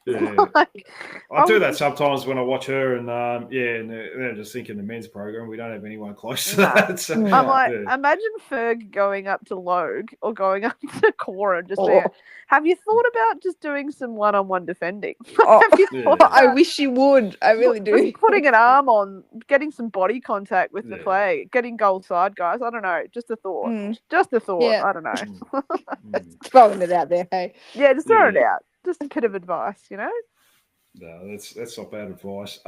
Like, I do that sometimes when I watch her, and and they're just thinking the men's program. We don't have anyone close to that. So, I'm like, imagine Ferg going up to Logue or going up to Cora and just being, have you thought about just doing some one-on-one defending? Have you thought about, I wish you would. I really do. just putting an arm on, getting some body contact with the flag, getting goal side guys. I don't know. Just a thought. Just a thought. Yeah. I don't know. Throwing it out there, hey. Yeah, just throw it out. Just a bit of advice, you know? No, that's not bad advice.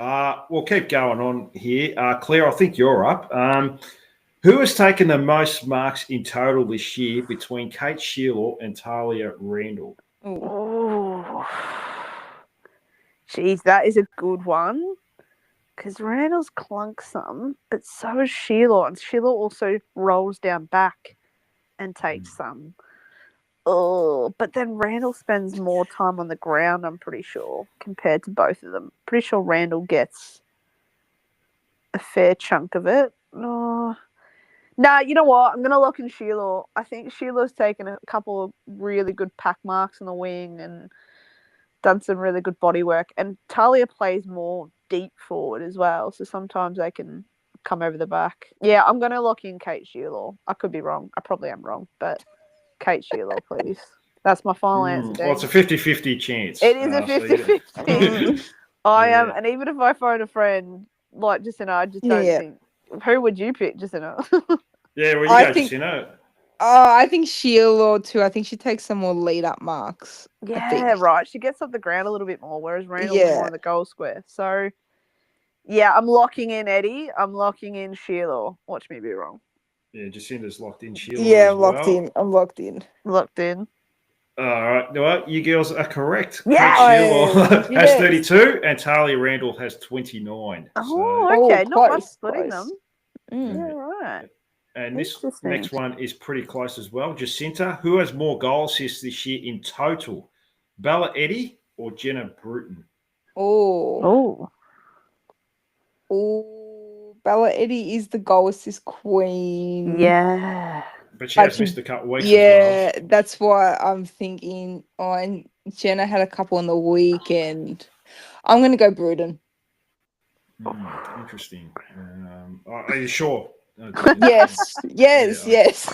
We'll keep going on here. Claire, I think you're up. Who has taken the most marks in total this year between Kate Sheila and Talia Randall? Oh, geez, that is a good one. Because Randall's clunk some, but so is Sheila. And Sheila also rolls down back and takes some. Oh, but then Randall spends more time on the ground, I'm pretty sure, compared to both of them. Pretty sure Randall gets a fair chunk of it. Oh. Nah, you know what? I'm going to lock in Sheila. I think Sheila's taken a couple of really good pack marks on the wing and done some really good body work. And Talia plays more deep forward as well, so sometimes they can come over the back. Yeah, I'm going to lock in Kate Sheila. I could be wrong. I probably am wrong, but Kate Sheila, please. That's my final answer. Well, it's a 50-50 chance. It is a 50-50. I am, and even if I phone a friend like Jacinta, I just don't think. Who would you pick, Jacinta? Yeah, well, you go, Jacinta. I think Sheila too. I think she takes some more lead up marks. Yeah, right. She gets up the ground a little bit more, whereas Randall's more on the goal square. So, yeah, I'm locking in Eddie. I'm locking in Sheila. Watch me be wrong. Yeah, Jacinta's locked in. Sheila. Yeah, I'm locked in. I'm locked in. Locked in. All right. Well, you girls are correct. Yeah. Sheila has 32 and Talia Randall has 29. Oh, okay. Not much splitting them. Mm. Yeah, right. And this Interesting. next one is pretty close as well. Jacinta, who has more goal assists this year in total? Bella Eddy or Jenna Bruton? Oh, Oh, Bella Eddy is the goal assist queen. yeah. But she But has she- missed a couple of weeks Yeah, as that's why I'm thinking. Oh, and Jenna had a couple on the weekend. I'm gonna go Bruton. well. Interesting. Are you sure? Yes, yes, Yeah. yes.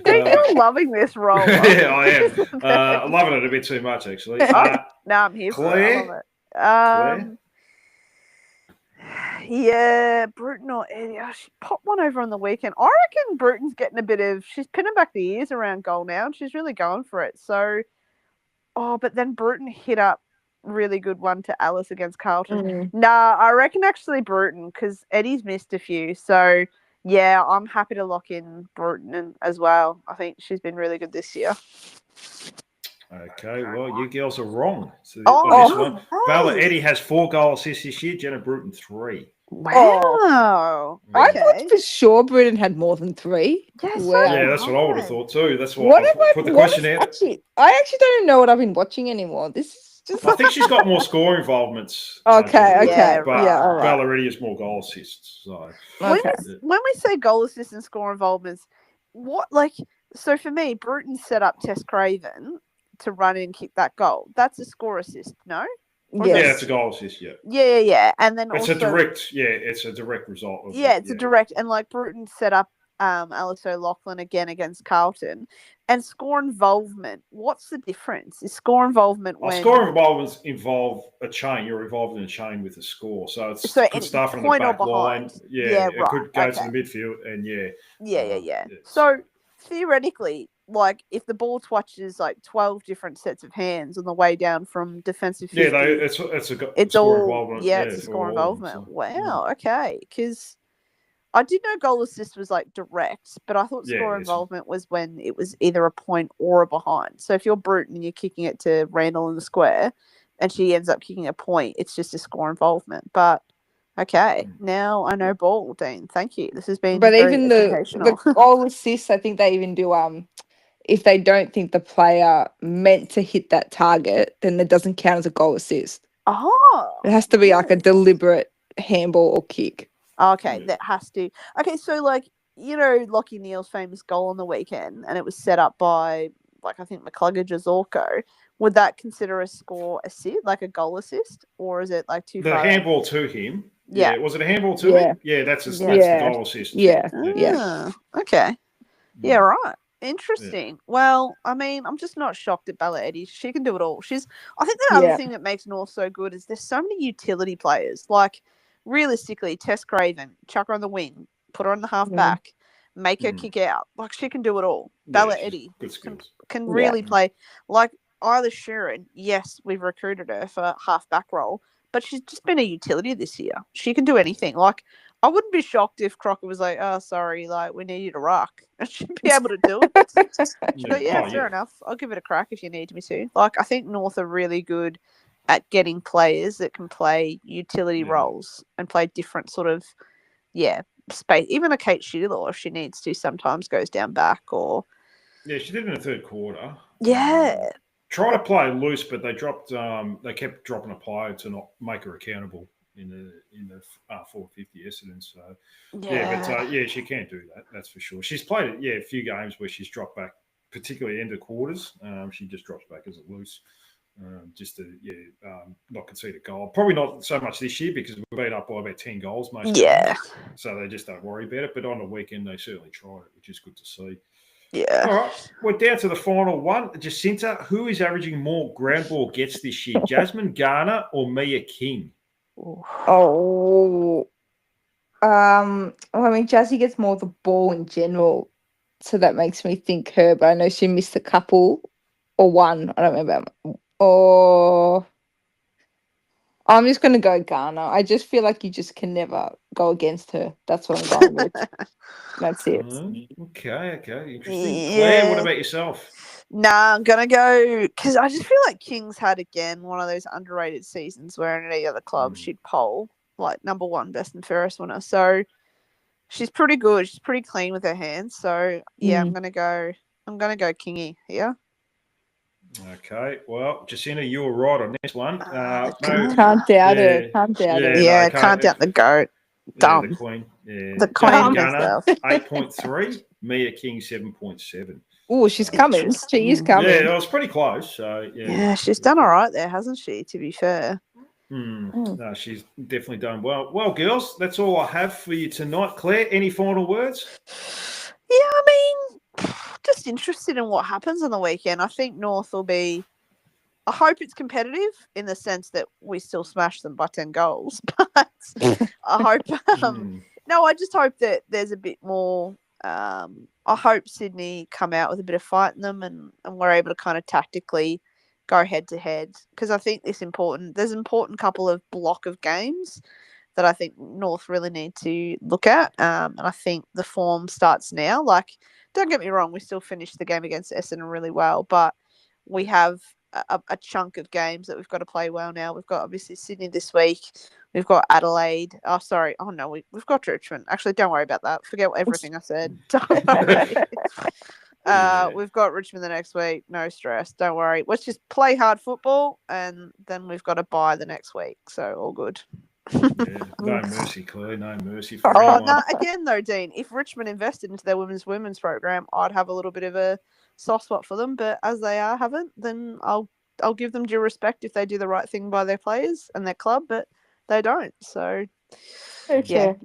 You're loving this role. Yeah, I am. I'm loving it a bit too much, actually. No, I'm here for it. I Claire? love it. Claire? Yeah, Bruton or Eddie. Oh, she popped one over on the weekend. I reckon Bruton's getting a bit of. She's pinning back the ears around goal now, and she's really going for it. So, but then Bruton hit up really good one to Alice against Carlton. Mm. Nah, I reckon actually Bruton because Eddie's missed a few. So, yeah, I'm happy to lock in Bruton as well. I think she's been really good this year. Okay, well, you girls are wrong. So Oh, this one, Bella Eddy has 4 goal assists this year. Jenna Bruton 3. Wow. I Okay. thought for sure Bruton had more than 3. Yeah, so Wow. Yeah, that's what I would have thought too. That's why What I have I put the what question is out. actually? I actually don't even know what I've been watching anymore. This is just I think she's got more score involvements. Okay, Jenna Bruton, okay, but yeah, all right. Bella Eddy has more goal assists. So okay. When we say goal assist and score involvements, so for me, Bruton set up Tess Craven to run in and kick that goal. That's a score assist, no? Or is yeah, Yes. it's a goal assist. Yeah, Yeah. And then it's also, a direct. Yeah, it's a direct result. Of it's a direct. And like Bruton set up Alice O'Loughlin again against Carlton. And score involvement, what's the difference? Is score involvement when Score involvements involve a chain. You're involved in a chain with a score, so it's So could any start from the point or back line. behind. Yeah, Yeah, it could right, go okay. to the midfield, and Yeah. yes. So theoretically, like if the ball touches like 12 different sets of hands on the way down from defensive 50, it's all score involvement. it's a for score all of them, involvement. so, Wow, okay. Because I did know goal assist was like direct, but I thought Yeah, score it's- involvement was when it was either a point or a behind. So if you're Bruton and you're kicking it to Randall in the square and she ends up kicking a point, it's just a score involvement. But okay, now I know ball, Dean. Thank you. This has been But very even the educational. goal assists, I think they even do if they don't think the player meant to hit that target, then it doesn't count as a goal assist. Oh, It has to be like a deliberate handball or kick. okay, Yeah. that has to. Okay, so like Lockie Neal's famous goal on the weekend, and it was set up by I think McCluggage or Zorko. Would that consider a score assist, like a goal assist, or is it like too The far? handball to him. Yeah. Was it a handball to Yeah. him? Yeah, that's Yeah. the goal assist. Yeah. Ah, okay. Yeah, right. Interesting. Well, I mean, I'm just not shocked at Bella Eddy. She can do it all. I think the other Yeah. thing that makes North so good is there's so many utility players. Like, realistically, Tess Craven, chuck her on the wing, put her on the half Mm. back, make her Mm. kick out. Like, she can do it all. Yeah, Bella she's Eddy good skills. can Yeah. really play. Like, Isla Sheeran, yes, we've recruited her for half back role, but she's just been a utility this year. She can do anything. Like, I wouldn't be shocked if Crocker was like, "Oh, sorry, like we need you to rock," and she'd be able to do it. But yeah, fair enough. I'll give it a crack if you need me to. Like, I think North are really good at getting players that can play utility roles and play different sort of, space. Even a Kate Sheila, if she needs to, sometimes goes down back or. Yeah, she did in the third quarter. Yeah. Try to play loose, but they dropped. They kept dropping a player to not make her accountable in the 450 Essendon. So she can't do that. That's for sure. She's played a few games where she's dropped back, particularly end of quarters. She just drops back as a loose, just to not concede a goal. Probably not so much this year because we've been up by about 10 goals most games. So they just don't worry about it. But on the weekend they certainly tried it, which is good to see. Yeah. All right, we're down to the final one. Jacinta, who is averaging more ground ball gets this year? Jasmine Garner or Mia King? Oh. I mean, Jazzy gets more of the ball in general, so that makes me think her. But I know she missed a couple or one. I don't remember. Or I'm just going to go Garner. I just feel like you just can never go against her. That's what I'm going with. That's it. Okay, interesting. Yeah. Claire, what about yourself? Nah, I'm gonna go because I just feel like King's had again one of those underrated seasons where in any other club she'd poll like number one best and fairest winner. So She's pretty good. She's pretty clean with her hands. So yeah, I'm Mm. gonna go Kingy here. Okay, well, Jacinta, you were right on this one. The No, goat. Can't doubt her. yeah, Can't doubt yeah, her. no, Yeah, can't doubt the goat. Yeah, the Dumb. Queen. Yeah. The Jane Queen Gunner, herself. 8.3. Mia King, 7.7. Oh, she's coming. She is coming. Yeah, it was pretty close. So, yeah. Yeah, she's done all right there, hasn't she? To be fair. No, she's definitely done well. Well, girls, that's all I have for you tonight. Claire, any final words? Yeah, I mean, just interested in what happens on the weekend. I think North will be. I hope it's competitive in the sense that we still smash them by 10 goals. But I hope. No, I just hope that there's a bit more. I hope Sydney come out with a bit of fight in them, and we're able to kind of tactically go head to head, because I think there's an important couple of block of games that I think North really need to look at. And I think the form starts now. Like, don't get me wrong, we still finished the game against Essendon really well, but we have a chunk of games that we've got to play well now. We've got obviously Sydney this week. We've got Adelaide. Oh, sorry. Oh, no, we've got Richmond. Actually, don't worry about that. Forget everything I said. Don't worry. We've got Richmond the next week. No stress. Don't worry. Let's just play hard football, and then we've got to bye the next week. So all good. Yeah, no mercy, Claire. No mercy for Oh, anyone. no, again, though, Dean, if Richmond invested into their women's program, I'd have a little bit of a soft spot for them. But as they haven't, then I'll give them due respect if they do the right thing by their players and their club, but they don't. So, Very yeah. fair.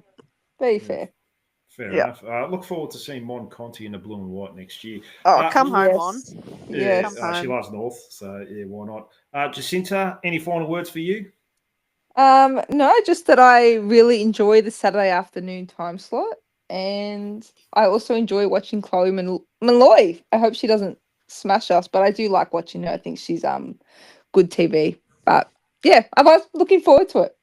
Very fair. Fair Yeah. enough. Look forward to seeing Mon Conti in the blue and white next year. Oh, come home, Yes. on. Yeah, Yes. Come she home. loves North, so yeah, why not? Jacinta, any final words for you? No, just that I really enjoy the Saturday afternoon time slot, and I also enjoy watching Chloe Malloy. I hope she doesn't smash us, but I do like watching her. I think she's good TV. But yeah, I was looking forward to it.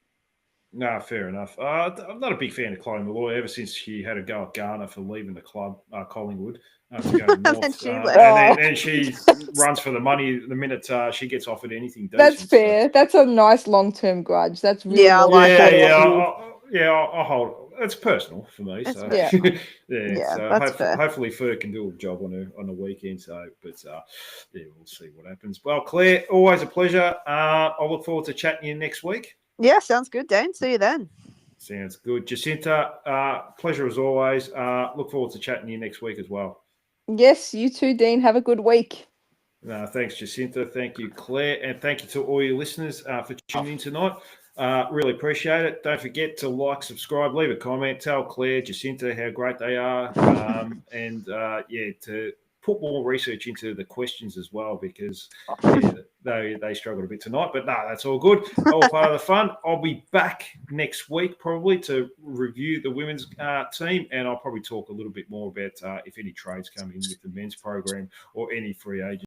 No, fair enough. I'm not a big fan of Chloe Malloy ever since she had a go at Garner for leaving the club, Collingwood, to go to North. then she and left. then she runs for the money the minute she gets offered anything decent. That's fair. That's a nice long-term grudge. That's really Yeah, I well like thought it. of you. I'll hold. It's personal for me. It's So fair. yeah, so that's fair. hopefully Fer can do a job on the weekend. So, but yeah, we'll see what happens. Well, Claire, always a pleasure. I'll look forward to chatting to you next week. Yeah, sounds good, Dean. See you then. Sounds good. Jacinta, pleasure as always. Look forward to chatting to you next week as well. Yes, you too, Dean. Have a good week. Thanks, Jacinta. Thank you, Claire. And thank you to all your listeners for tuning in tonight. Really appreciate it. Don't forget to like, subscribe, leave a comment, tell Claire, Jacinta how great they are. And to put more research into the questions as well, because they struggled a bit tonight. But no, that's all good. All part of the fun. I'll be back next week probably to review the women's team, and I'll probably talk a little bit more about if any trades come in with the men's program or any free agents.